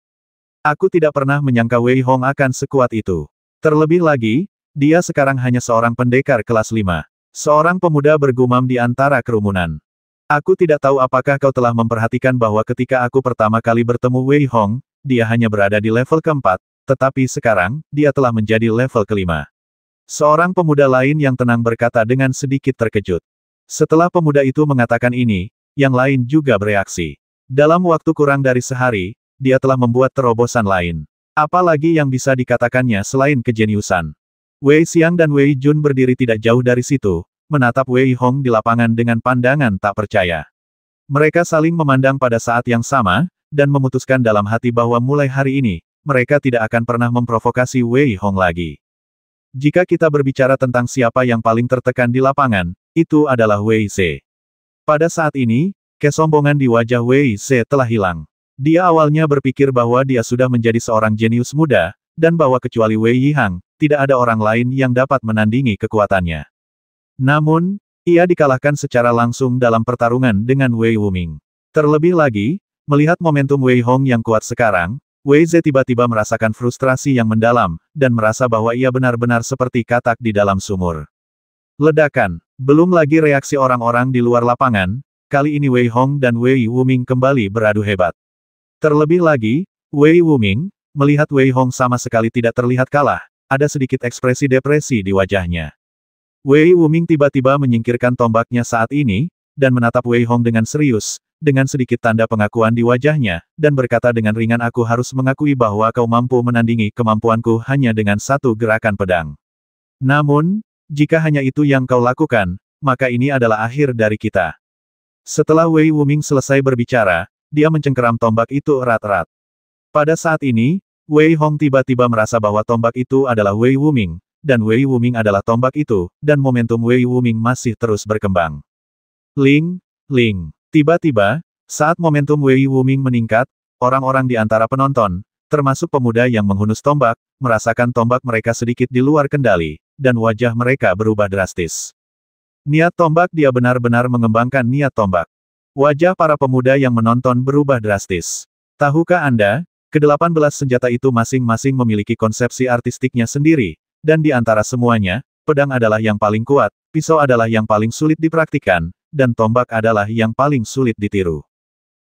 Aku tidak pernah menyangka Wei Hong akan sekuat itu. Terlebih lagi, dia sekarang hanya seorang pendekar kelas 5. Seorang pemuda bergumam di antara kerumunan. Aku tidak tahu apakah kau telah memperhatikan bahwa ketika aku pertama kali bertemu Wei Hong, dia hanya berada di level keempat, tetapi sekarang, dia telah menjadi level kelima. Seorang pemuda lain yang tenang berkata dengan sedikit terkejut. Setelah pemuda itu mengatakan ini, yang lain juga bereaksi. Dalam waktu kurang dari sehari, dia telah membuat terobosan lain. Apalagi yang bisa dikatakannya selain kejeniusan. Wei Xiang dan Wei Jun berdiri tidak jauh dari situ, menatap Wei Hong di lapangan dengan pandangan tak percaya. Mereka saling memandang pada saat yang sama, dan memutuskan dalam hati bahwa mulai hari ini, mereka tidak akan pernah memprovokasi Wei Hong lagi. Jika kita berbicara tentang siapa yang paling tertekan di lapangan, itu adalah Wei Ze. Pada saat ini, kesombongan di wajah Wei Ze telah hilang. Dia awalnya berpikir bahwa dia sudah menjadi seorang jenius muda, dan bahwa kecuali Wei Yihang, tidak ada orang lain yang dapat menandingi kekuatannya. Namun, Ia dikalahkan secara langsung dalam pertarungan dengan Wei Wuming. Terlebih lagi, melihat momentum Wei Hong yang kuat sekarang, Wei Ze tiba-tiba merasakan frustrasi yang mendalam, dan merasa bahwa ia benar-benar seperti katak di dalam sumur. Ledakan. Belum lagi reaksi orang-orang di luar lapangan, kali ini Wei Hong dan Wei Wuming kembali beradu hebat. Terlebih lagi, Wei Wuming, melihat Wei Hong sama sekali tidak terlihat kalah, ada sedikit ekspresi depresi di wajahnya. Wei Wuming tiba-tiba menyingkirkan tombaknya saat ini, dan menatap Wei Hong dengan serius, dengan sedikit tanda pengakuan di wajahnya, dan berkata dengan ringan, aku harus mengakui bahwa kau mampu menandingi kemampuanku hanya dengan satu gerakan pedang. Namun, jika hanya itu yang kau lakukan, maka ini adalah akhir dari kita. Setelah Wei Wuming selesai berbicara, dia mencengkeram tombak itu erat-erat. Pada saat ini, Wei Hong tiba-tiba merasa bahwa tombak itu adalah Wei Wuming, dan Wei Wuming adalah tombak itu, dan momentum Wei Wuming masih terus berkembang. Ling, ling. Tiba-tiba, saat momentum Wei Wuming meningkat, orang-orang di antara penonton, termasuk pemuda yang menghunus tombak, merasakan tombak mereka sedikit di luar kendali, dan wajah mereka berubah drastis. Niat tombak, dia benar-benar mengembangkan niat tombak. Wajah para pemuda yang menonton berubah drastis. Tahukah Anda, ke-18 senjata itu masing-masing memiliki konsepsi artistiknya sendiri, dan di antara semuanya, pedang adalah yang paling kuat, pisau adalah yang paling sulit dipraktikkan, dan tombak adalah yang paling sulit ditiru.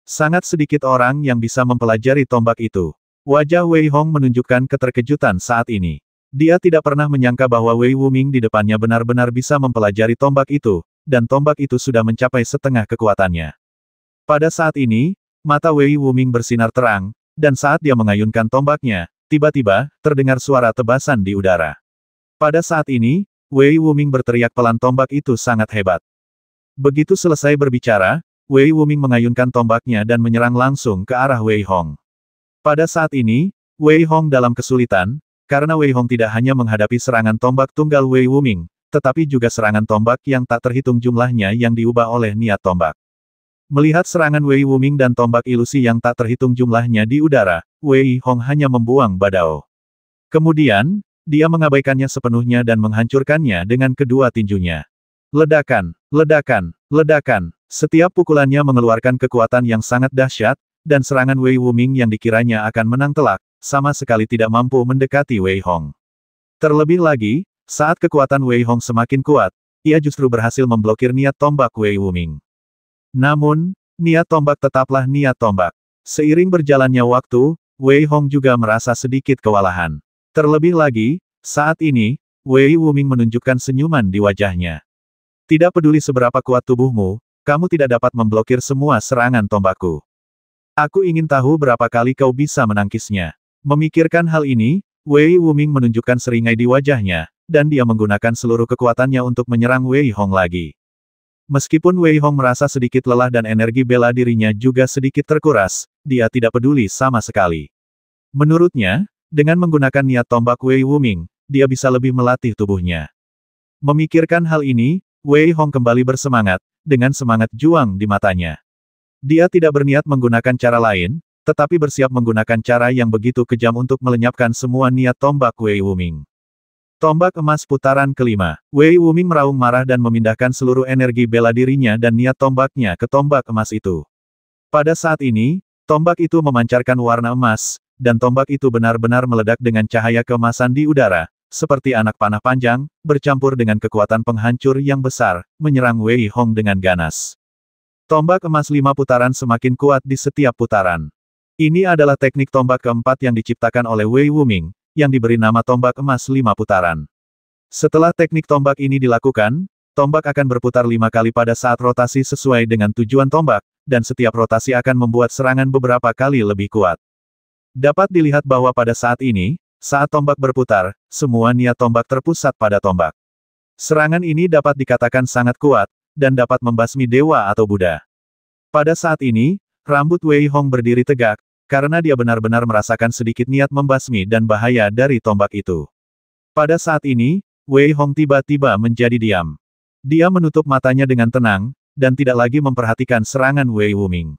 Sangat sedikit orang yang bisa mempelajari tombak itu. Wajah Wei Hong menunjukkan keterkejutan saat ini. Dia tidak pernah menyangka bahwa Wei Wuming di depannya benar-benar bisa mempelajari tombak itu, dan tombak itu sudah mencapai setengah kekuatannya. Pada saat ini, mata Wei Wuming bersinar terang, dan saat dia mengayunkan tombaknya, tiba-tiba, terdengar suara tebasan di udara. Pada saat ini, Wei Wuming berteriak pelan, tombak itu sangat hebat. Begitu selesai berbicara, Wei Wuming mengayunkan tombaknya dan menyerang langsung ke arah Wei Hong. Pada saat ini, Wei Hong dalam kesulitan, karena Wei Hong tidak hanya menghadapi serangan tombak tunggal Wei Wuming, tetapi juga serangan tombak yang tak terhitung jumlahnya yang diubah oleh niat tombak. Melihat serangan Wei Wuming dan tombak ilusi yang tak terhitung jumlahnya di udara, Wei Hong hanya membuang badao. Kemudian, dia mengabaikannya sepenuhnya dan menghancurkannya dengan kedua tinjunya. Ledakan, ledakan, ledakan. Setiap pukulannya mengeluarkan kekuatan yang sangat dahsyat, dan serangan Wei Wuming yang dikiranya akan menang telak, sama sekali tidak mampu mendekati Wei Hong. Terlebih lagi, saat kekuatan Wei Hong semakin kuat, ia justru berhasil memblokir niat tombak Wei Wuming. Namun, niat tombak tetaplah niat tombak. Seiring berjalannya waktu, Wei Hong juga merasa sedikit kewalahan. Terlebih lagi, saat ini, Wei Wuming menunjukkan senyuman di wajahnya. Tidak peduli seberapa kuat tubuhmu, kamu tidak dapat memblokir semua serangan tombakku. Aku ingin tahu berapa kali kau bisa menangkisnya. Memikirkan hal ini, Wei Wuming menunjukkan seringai di wajahnya, dan dia menggunakan seluruh kekuatannya untuk menyerang Wei Hong lagi. Meskipun Wei Hong merasa sedikit lelah dan energi bela dirinya juga sedikit terkuras, dia tidak peduli sama sekali. Menurutnya, dengan menggunakan niat tombak Wei Wuming, dia bisa lebih melatih tubuhnya. Memikirkan hal ini, Wei Hong kembali bersemangat, dengan semangat juang di matanya. Dia tidak berniat menggunakan cara lain, tetapi bersiap menggunakan cara yang begitu kejam untuk melenyapkan semua niat tombak Wei Wuming. Tombak emas putaran kelima. Wei Wuming meraung marah dan memindahkan seluruh energi bela dirinya dan niat tombaknya ke tombak emas itu. Pada saat ini, tombak itu memancarkan warna emas, dan tombak itu benar-benar meledak dengan cahaya keemasan di udara, seperti anak panah panjang, bercampur dengan kekuatan penghancur yang besar, menyerang Wei Hong dengan ganas. Tombak emas 5 putaran semakin kuat di setiap putaran. Ini adalah teknik tombak keempat yang diciptakan oleh Wei Wuming, yang diberi nama tombak emas 5 putaran. Setelah teknik tombak ini dilakukan, tombak akan berputar 5 kali pada saat rotasi sesuai dengan tujuan tombak, dan setiap rotasi akan membuat serangan beberapa kali lebih kuat. Dapat dilihat bahwa pada saat ini, saat tombak berputar, semua niat tombak terpusat pada tombak. Serangan ini dapat dikatakan sangat kuat, dan dapat membasmi dewa atau Buddha. Pada saat ini, rambut Wei Hong berdiri tegak, karena dia benar-benar merasakan sedikit niat membasmi dan bahaya dari tombak itu. Pada saat ini, Wei Hong tiba-tiba menjadi diam. Dia menutup matanya dengan tenang, dan tidak lagi memperhatikan serangan Wei Wuming.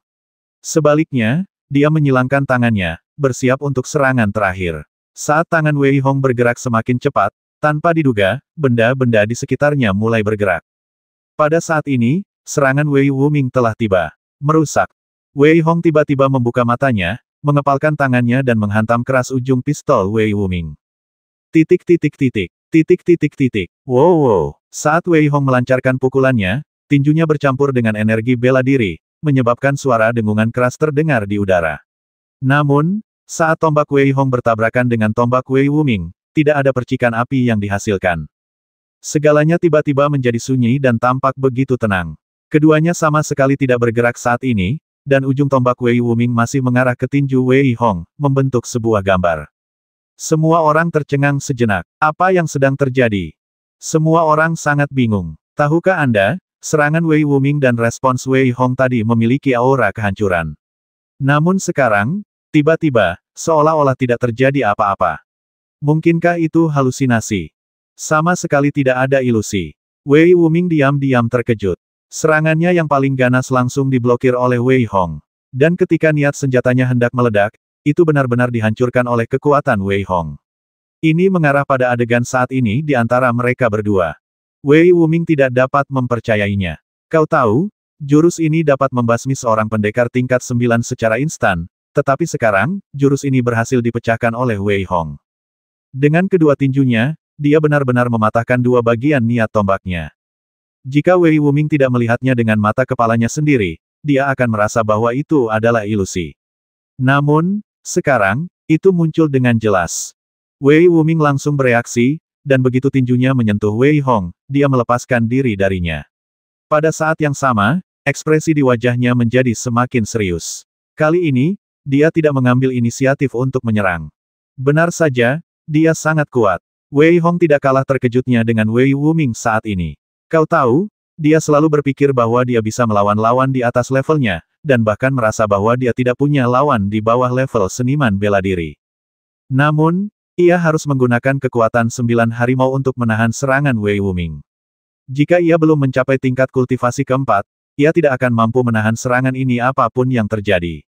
Sebaliknya, dia menyilangkan tangannya, bersiap untuk serangan terakhir. Saat tangan Wei Hong bergerak semakin cepat, tanpa diduga, benda-benda di sekitarnya mulai bergerak. Pada saat ini, serangan Wei Wuming telah tiba. Merusak. Wei Hong tiba-tiba membuka matanya, mengepalkan tangannya dan menghantam keras ujung pistol Wei Wuming. Titik titik titik. Titik titik titik. Wow wow. Saat Wei Hong melancarkan pukulannya, tinjunya bercampur dengan energi bela diri, menyebabkan suara dengungan keras terdengar di udara. Namun, saat tombak Wei Hong bertabrakan dengan tombak Wei Wuming, tidak ada percikan api yang dihasilkan. Segalanya tiba-tiba menjadi sunyi dan tampak begitu tenang. Keduanya sama sekali tidak bergerak saat ini, dan ujung tombak Wei Wuming masih mengarah ke tinju Wei Hong, membentuk sebuah gambar. Semua orang tercengang sejenak. Apa yang sedang terjadi? Semua orang sangat bingung. Tahukah Anda, serangan Wei Wuming dan respons Wei Hong tadi memiliki aura kehancuran. Namun sekarang, tiba-tiba, seolah-olah tidak terjadi apa-apa. Mungkinkah itu halusinasi? Sama sekali tidak ada ilusi. Wei Wuming diam-diam terkejut. Serangannya yang paling ganas langsung diblokir oleh Wei Hong. Dan ketika niat senjatanya hendak meledak, itu benar-benar dihancurkan oleh kekuatan Wei Hong. Ini mengarah pada adegan saat ini di antara mereka berdua. Wei Wuming tidak dapat mempercayainya. Kau tahu, jurus ini dapat membasmi seorang pendekar tingkat 9 secara instan, tetapi sekarang, jurus ini berhasil dipecahkan oleh Wei Hong. Dengan kedua tinjunya, dia benar-benar mematahkan dua bagian niat tombaknya. Jika Wei Wuming tidak melihatnya dengan mata kepalanya sendiri, dia akan merasa bahwa itu adalah ilusi. Namun, sekarang, itu muncul dengan jelas. Wei Wuming langsung bereaksi, dan begitu tinjunya menyentuh Wei Hong, dia melepaskan diri darinya. Pada saat yang sama, ekspresi di wajahnya menjadi semakin serius. Kali ini, dia tidak mengambil inisiatif untuk menyerang. Benar saja, dia sangat kuat. Wei Hong tidak kalah terkejutnya dengan Wei Wuming saat ini. Kau tahu, dia selalu berpikir bahwa dia bisa melawan lawan di atas levelnya, dan bahkan merasa bahwa dia tidak punya lawan di bawah level seniman bela diri. Namun, ia harus menggunakan kekuatan 9 harimau untuk menahan serangan Wei Wuming. Jika ia belum mencapai tingkat kultivasi keempat, ia tidak akan mampu menahan serangan ini apapun yang terjadi.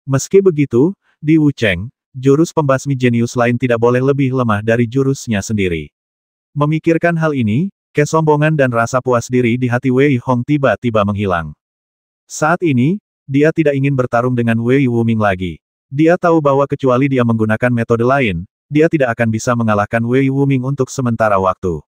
Meski begitu, di Wucheng, jurus pembasmi jenius lain tidak boleh lebih lemah dari jurusnya sendiri. Memikirkan hal ini, kesombongan dan rasa puas diri di hati Wei Hong tiba-tiba menghilang. Saat ini, dia tidak ingin bertarung dengan Wei Wuming lagi. Dia tahu bahwa kecuali dia menggunakan metode lain, dia tidak akan bisa mengalahkan Wei Wuming untuk sementara waktu.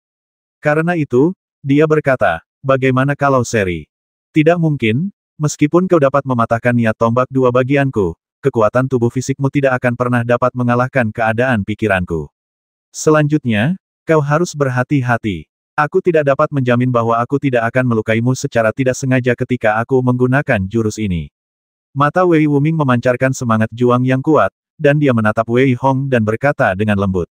Karena itu, dia berkata, bagaimana kalau seri? Tidak mungkin, meskipun kau dapat mematahkan niat tombak dua bagianku, kekuatan tubuh fisikmu tidak akan pernah dapat mengalahkan keadaan pikiranku. Selanjutnya, kau harus berhati-hati. Aku tidak dapat menjamin bahwa aku tidak akan melukaimu secara tidak sengaja ketika aku menggunakan jurus ini. Mata Wei Wuming memancarkan semangat juang yang kuat, dan dia menatap Wei Hong dan berkata dengan lembut.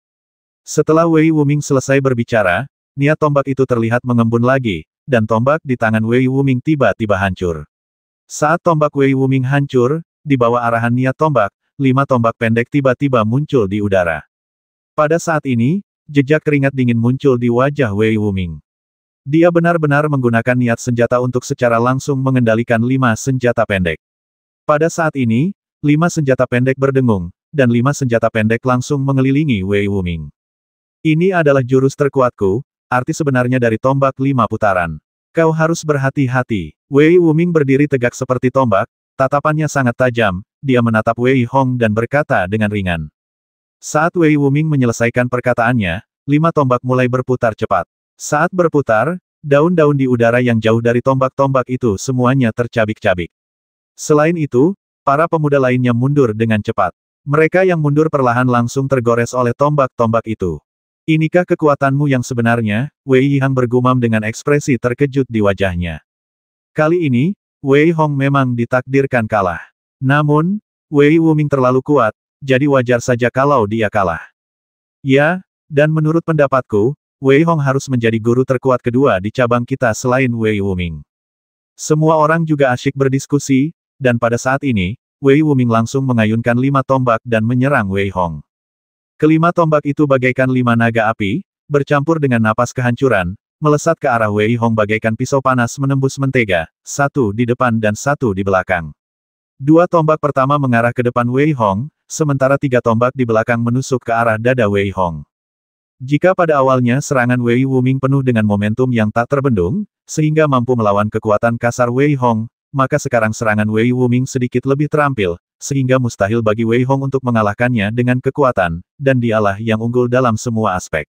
Setelah Wei Wuming selesai berbicara, niat tombak itu terlihat mengembun lagi, dan tombak di tangan Wei Wuming tiba-tiba hancur. Saat tombak Wei Wuming hancur, di bawah arahan niat tombak, 5 tombak pendek tiba-tiba muncul di udara. Pada saat ini, jejak keringat dingin muncul di wajah Wei Wuming. Dia benar-benar menggunakan niat senjata untuk secara langsung mengendalikan 5 senjata pendek. Pada saat ini, 5 senjata pendek berdengung, dan 5 senjata pendek langsung mengelilingi Wei Wuming. Ini adalah jurus terkuatku, arti sebenarnya dari tombak 5 putaran. Kau harus berhati-hati. Wei Wuming berdiri tegak seperti tombak, tatapannya sangat tajam, dia menatap Wei Hong dan berkata dengan ringan. Saat Wei Wuming menyelesaikan perkataannya, 5 tombak mulai berputar cepat. Saat berputar, daun-daun di udara yang jauh dari tombak-tombak itu semuanya tercabik-cabik. Selain itu, para pemuda lainnya mundur dengan cepat. Mereka yang mundur perlahan langsung tergores oleh tombak-tombak itu. Inikah kekuatanmu yang sebenarnya? Wei Yihang bergumam dengan ekspresi terkejut di wajahnya. Kali ini, Wei Hong memang ditakdirkan kalah. Namun, Wei Wuming terlalu kuat, jadi wajar saja kalau dia kalah. Ya, dan menurut pendapatku, Wei Hong harus menjadi guru terkuat kedua di cabang kita selain Wei Wuming. Semua orang juga asyik berdiskusi, dan pada saat ini, Wei Wuming langsung mengayunkan 5 tombak dan menyerang Wei Hong. Kelima tombak itu bagaikan 5 naga api, bercampur dengan napas kehancuran, melesat ke arah Wei Hong bagaikan pisau panas menembus mentega, 1 di depan dan 1 di belakang. 2 tombak pertama mengarah ke depan Wei Hong, sementara 3 tombak di belakang menusuk ke arah dada Wei Hong. Jika pada awalnya serangan Wei Wuming penuh dengan momentum yang tak terbendung, sehingga mampu melawan kekuatan kasar Wei Hong, maka sekarang serangan Wei Wuming sedikit lebih terampil, sehingga mustahil bagi Wei Hong untuk mengalahkannya dengan kekuatan, dan dialah yang unggul dalam semua aspek.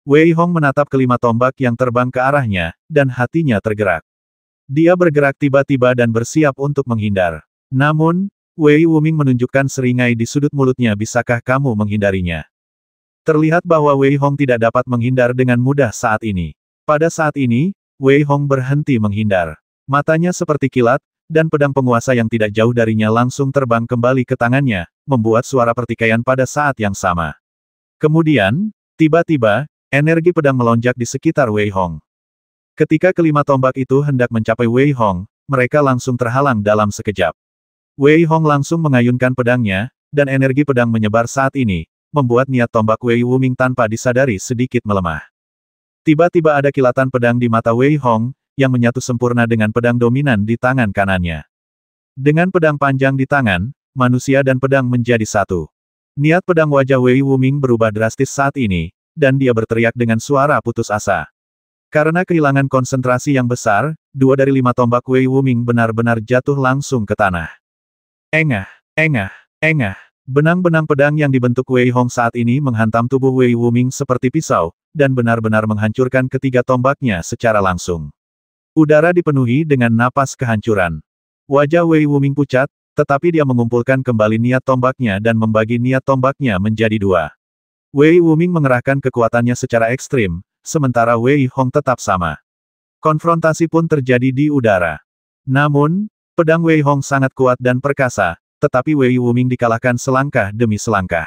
Wei Hong menatap kelima tombak yang terbang ke arahnya, dan hatinya tergerak. Dia bergerak tiba-tiba dan bersiap untuk menghindar. Namun, Wei Wuming menunjukkan seringai di sudut mulutnya. Bisakah kamu menghindarinya? Terlihat bahwa Wei Hong tidak dapat menghindar dengan mudah saat ini. Pada saat ini, Wei Hong berhenti menghindar. Matanya seperti kilat, dan pedang penguasa yang tidak jauh darinya langsung terbang kembali ke tangannya, membuat suara pertikaian pada saat yang sama. Kemudian, tiba-tiba, energi pedang melonjak di sekitar Wei Hong. Ketika kelima tombak itu hendak mencapai Wei Hong, mereka langsung terhalang dalam sekejap. Wei Hong langsung mengayunkan pedangnya, dan energi pedang menyebar saat ini, membuat niat tombak Wei Wuming tanpa disadari sedikit melemah. Tiba-tiba ada kilatan pedang di mata Wei Hong, yang menyatu sempurna dengan pedang dominan di tangan kanannya. Dengan pedang panjang di tangan, manusia dan pedang menjadi satu. Niat pedang wajah Wei Wuming berubah drastis saat ini, dan dia berteriak dengan suara putus asa. Karena kehilangan konsentrasi yang besar, 2 dari 5 tombak Wei Wuming benar-benar jatuh langsung ke tanah. Engah, engah, engah. Benang-benang pedang yang dibentuk Wei Hong saat ini menghantam tubuh Wei Wuming seperti pisau, dan benar-benar menghancurkan ketiga tombaknya secara langsung. Udara dipenuhi dengan napas kehancuran. Wajah Wei Wuming pucat, tetapi dia mengumpulkan kembali niat tombaknya dan membagi niat tombaknya menjadi 2. Wei Wuming mengerahkan kekuatannya secara ekstrim, sementara Wei Hong tetap sama. Konfrontasi pun terjadi di udara. Namun, pedang Wei Hong sangat kuat dan perkasa, tetapi Wei Wuming dikalahkan selangkah demi selangkah.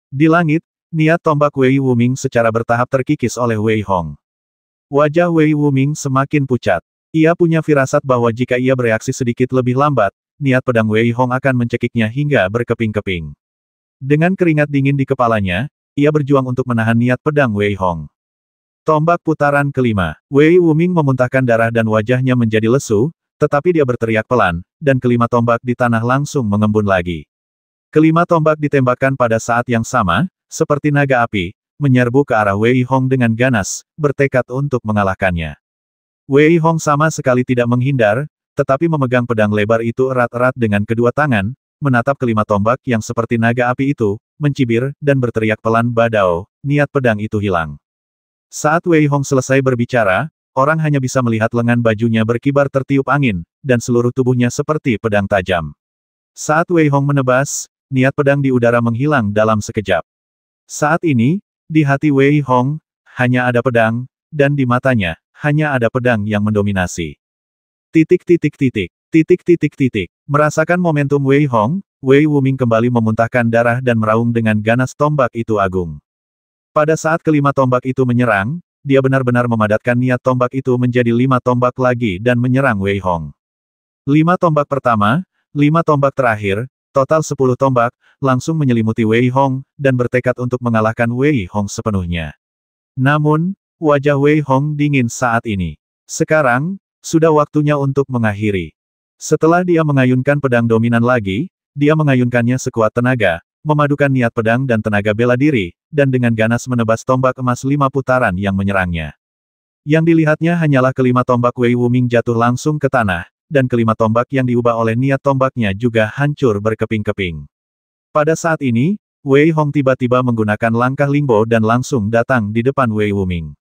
Di langit, niat tombak Wei Wuming secara bertahap terkikis oleh Wei Hong. Wajah Wei Wuming semakin pucat. Ia punya firasat bahwa jika ia bereaksi sedikit lebih lambat, niat pedang Wei Hong akan mencekiknya hingga berkeping-keping. Dengan keringat dingin di kepalanya, ia berjuang untuk menahan niat pedang Wei Hong. Tombak putaran kelima. Wei Wuming memuntahkan darah dan wajahnya menjadi lesu, tetapi dia berteriak pelan, dan kelima tombak di tanah langsung mengembun lagi. Kelima tombak ditembakkan pada saat yang sama, seperti naga api, menyerbu ke arah Wei Hong dengan ganas, bertekad untuk mengalahkannya. Wei Hong sama sekali tidak menghindar, tetapi memegang pedang lebar itu erat-erat dengan kedua tangan, menatap kelima tombak yang seperti naga api itu, mencibir, dan berteriak pelan badao, niat pedang itu hilang. Saat Wei Hong selesai berbicara, orang hanya bisa melihat lengan bajunya berkibar tertiup angin, dan seluruh tubuhnya seperti pedang tajam. Saat Wei Hong menebas, niat pedang di udara menghilang dalam sekejap. Saat ini, di hati Wei Hong, hanya ada pedang, dan di matanya, hanya ada pedang yang mendominasi. Titik titik titik, titik titik titik. Merasakan momentum Wei Hong, Wei Wuming kembali memuntahkan darah dan meraung dengan ganas tombak itu agung. Pada saat kelima tombak itu menyerang, dia benar-benar memadatkan niat tombak itu menjadi 5 tombak lagi dan menyerang Wei Hong. 5 tombak pertama, 5 tombak terakhir, total 10 tombak, langsung menyelimuti Wei Hong, dan bertekad untuk mengalahkan Wei Hong sepenuhnya. Namun, wajah Wei Hong dingin saat ini. Sekarang, sudah waktunya untuk mengakhiri. Setelah dia mengayunkan pedang dominan lagi, dia mengayunkannya sekuat tenaga, memadukan niat pedang dan tenaga bela diri, dan dengan ganas menebas tombak emas 5 putaran yang menyerangnya. Yang dilihatnya hanyalah kelima tombak Wei Wuming jatuh langsung ke tanah, dan kelima tombak yang diubah oleh niat tombaknya juga hancur berkeping-keping. Pada saat ini, Wei Hong tiba-tiba menggunakan langkah Lingbo dan langsung datang di depan Wei Wuming.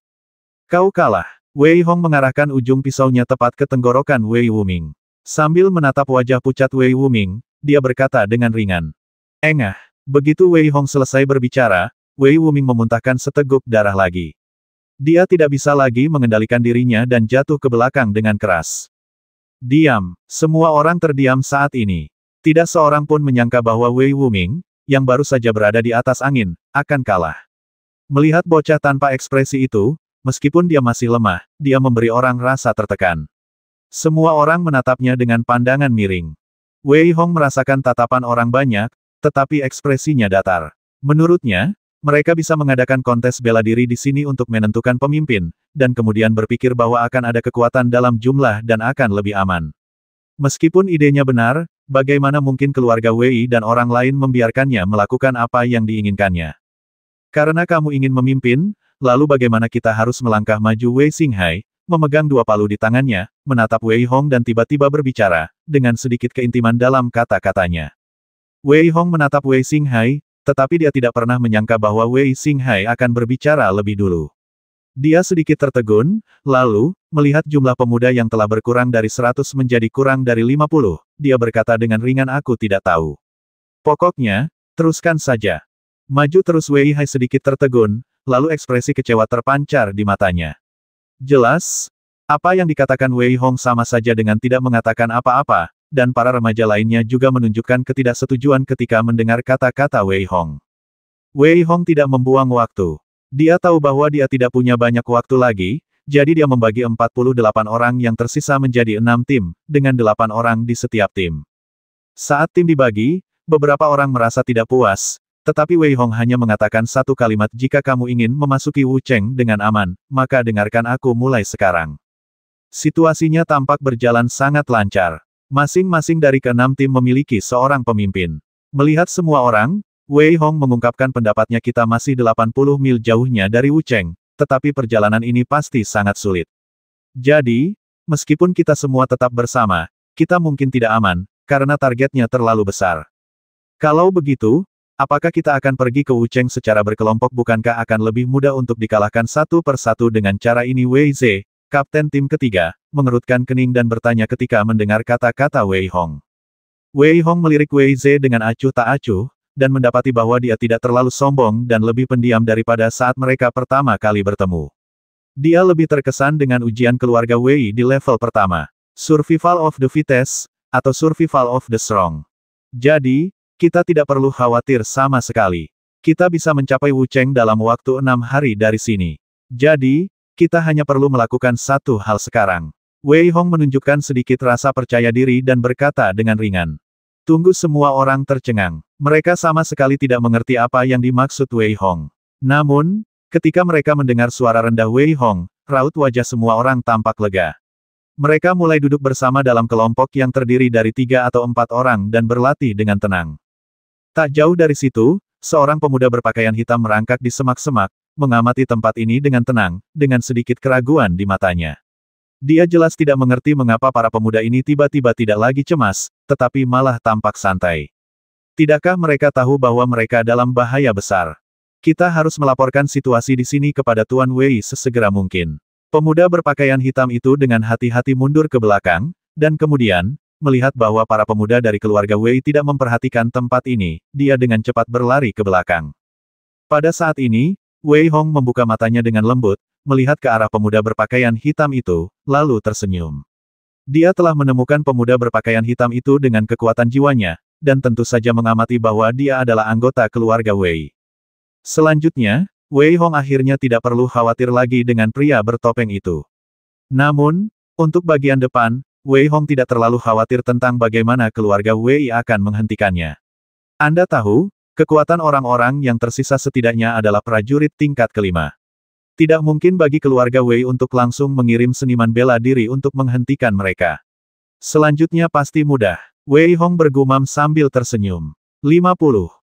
Kau kalah. Wei Hong mengarahkan ujung pisaunya tepat ke tenggorokan Wei Wuming. Sambil menatap wajah pucat Wei Wuming, dia berkata dengan ringan. Engah. Begitu Wei Hong selesai berbicara, Wei Wuming memuntahkan seteguk darah lagi. Dia tidak bisa lagi mengendalikan dirinya dan jatuh ke belakang dengan keras. Diam. Semua orang terdiam saat ini. Tidak seorang pun menyangka bahwa Wei Wuming, yang baru saja berada di atas angin, akan kalah. Melihat bocah tanpa ekspresi itu, meskipun dia masih lemah, dia memberi orang rasa tertekan. Semua orang menatapnya dengan pandangan miring. Wei Hong merasakan tatapan orang banyak, tetapi ekspresinya datar. Menurutnya, mereka bisa mengadakan kontes bela diri di sini untuk menentukan pemimpin, dan kemudian berpikir bahwa akan ada kekuatan dalam jumlah dan akan lebih aman. Meskipun idenya benar, bagaimana mungkin keluarga Wei dan orang lain membiarkannya melakukan apa yang diinginkannya? Karena kamu ingin memimpin, lalu bagaimana kita harus melangkah maju? Wei Xinghai, memegang dua palu di tangannya, menatap Wei Hong dan tiba-tiba berbicara, dengan sedikit keintiman dalam kata-katanya. Wei Hong menatap Wei Xinghai, tetapi dia tidak pernah menyangka bahwa Wei Xinghai akan berbicara lebih dulu. Dia sedikit tertegun, lalu, melihat jumlah pemuda yang telah berkurang dari 100 menjadi kurang dari 50, dia berkata dengan ringan, aku tidak tahu. Pokoknya, teruskan saja. Maju terus. Wei Hai sedikit tertegun, lalu ekspresi kecewa terpancar di matanya. Jelas, apa yang dikatakan Wei Hong sama saja dengan tidak mengatakan apa-apa, dan para remaja lainnya juga menunjukkan ketidaksetujuan ketika mendengar kata-kata Wei Hong. Wei Hong tidak membuang waktu. Dia tahu bahwa dia tidak punya banyak waktu lagi, jadi dia membagi 48 orang yang tersisa menjadi 6 tim, dengan 8 orang di setiap tim. Saat tim dibagi, beberapa orang merasa tidak puas, tetapi Wei Hong hanya mengatakan satu kalimat, jika kamu ingin memasuki Wu Cheng dengan aman, maka dengarkan aku mulai sekarang. Situasinya tampak berjalan sangat lancar. Masing-masing dari ke-6 tim memiliki seorang pemimpin. Melihat semua orang, Wei Hong mengungkapkan pendapatnya, kita masih 80 mil jauhnya dari Wu Cheng, tetapi perjalanan ini pasti sangat sulit. Jadi, meskipun kita semua tetap bersama, kita mungkin tidak aman, karena targetnya terlalu besar. Kalau begitu, apakah kita akan pergi ke Wu Cheng secara berkelompok? Bukankah akan lebih mudah untuk dikalahkan satu persatu dengan cara ini? Wei Ze, kapten tim ketiga, mengerutkan kening dan bertanya ketika mendengar kata-kata Wei Hong. Wei Hong melirik Wei Ze dengan acuh tak acuh, dan mendapati bahwa dia tidak terlalu sombong dan lebih pendiam daripada saat mereka pertama kali bertemu. Dia lebih terkesan dengan ujian keluarga Wei di level pertama, Survival of the Fittest, atau Survival of the Strong. Jadi, kita tidak perlu khawatir sama sekali. Kita bisa mencapai Wu Cheng dalam waktu 6 hari dari sini. Jadi, kita hanya perlu melakukan satu hal sekarang. Wei Hong menunjukkan sedikit rasa percaya diri dan berkata dengan ringan. Tunggu. Semua orang tercengang. Mereka sama sekali tidak mengerti apa yang dimaksud Wei Hong. Namun, ketika mereka mendengar suara rendah Wei Hong, raut wajah semua orang tampak lega. Mereka mulai duduk bersama dalam kelompok yang terdiri dari 3 atau 4 orang dan berlatih dengan tenang. Tak jauh dari situ, seorang pemuda berpakaian hitam merangkak di semak-semak, mengamati tempat ini dengan tenang, dengan sedikit keraguan di matanya. Dia jelas tidak mengerti mengapa para pemuda ini tiba-tiba tidak lagi cemas, tetapi malah tampak santai. Tidakkah mereka tahu bahwa mereka dalam bahaya besar? Kita harus melaporkan situasi di sini kepada Tuan Wei sesegera mungkin. Pemuda berpakaian hitam itu dengan hati-hati mundur ke belakang, dan kemudian, melihat bahwa para pemuda dari keluarga Wei tidak memperhatikan tempat ini, dia dengan cepat berlari ke belakang. Pada saat ini, Wei Hong membuka matanya dengan lembut, melihat ke arah pemuda berpakaian hitam itu, lalu tersenyum. Dia telah menemukan pemuda berpakaian hitam itu dengan kekuatan jiwanya, dan tentu saja mengamati bahwa dia adalah anggota keluarga Wei. Selanjutnya, Wei Hong akhirnya tidak perlu khawatir lagi dengan pria bertopeng itu. Namun, untuk bagian depan, Wei Hong tidak terlalu khawatir tentang bagaimana keluarga Wei akan menghentikannya. Anda tahu, kekuatan orang-orang yang tersisa setidaknya adalah prajurit tingkat kelima. Tidak mungkin bagi keluarga Wei untuk langsung mengirim seniman bela diri untuk menghentikan mereka. Selanjutnya pasti mudah. Wei Hong bergumam sambil tersenyum. 50.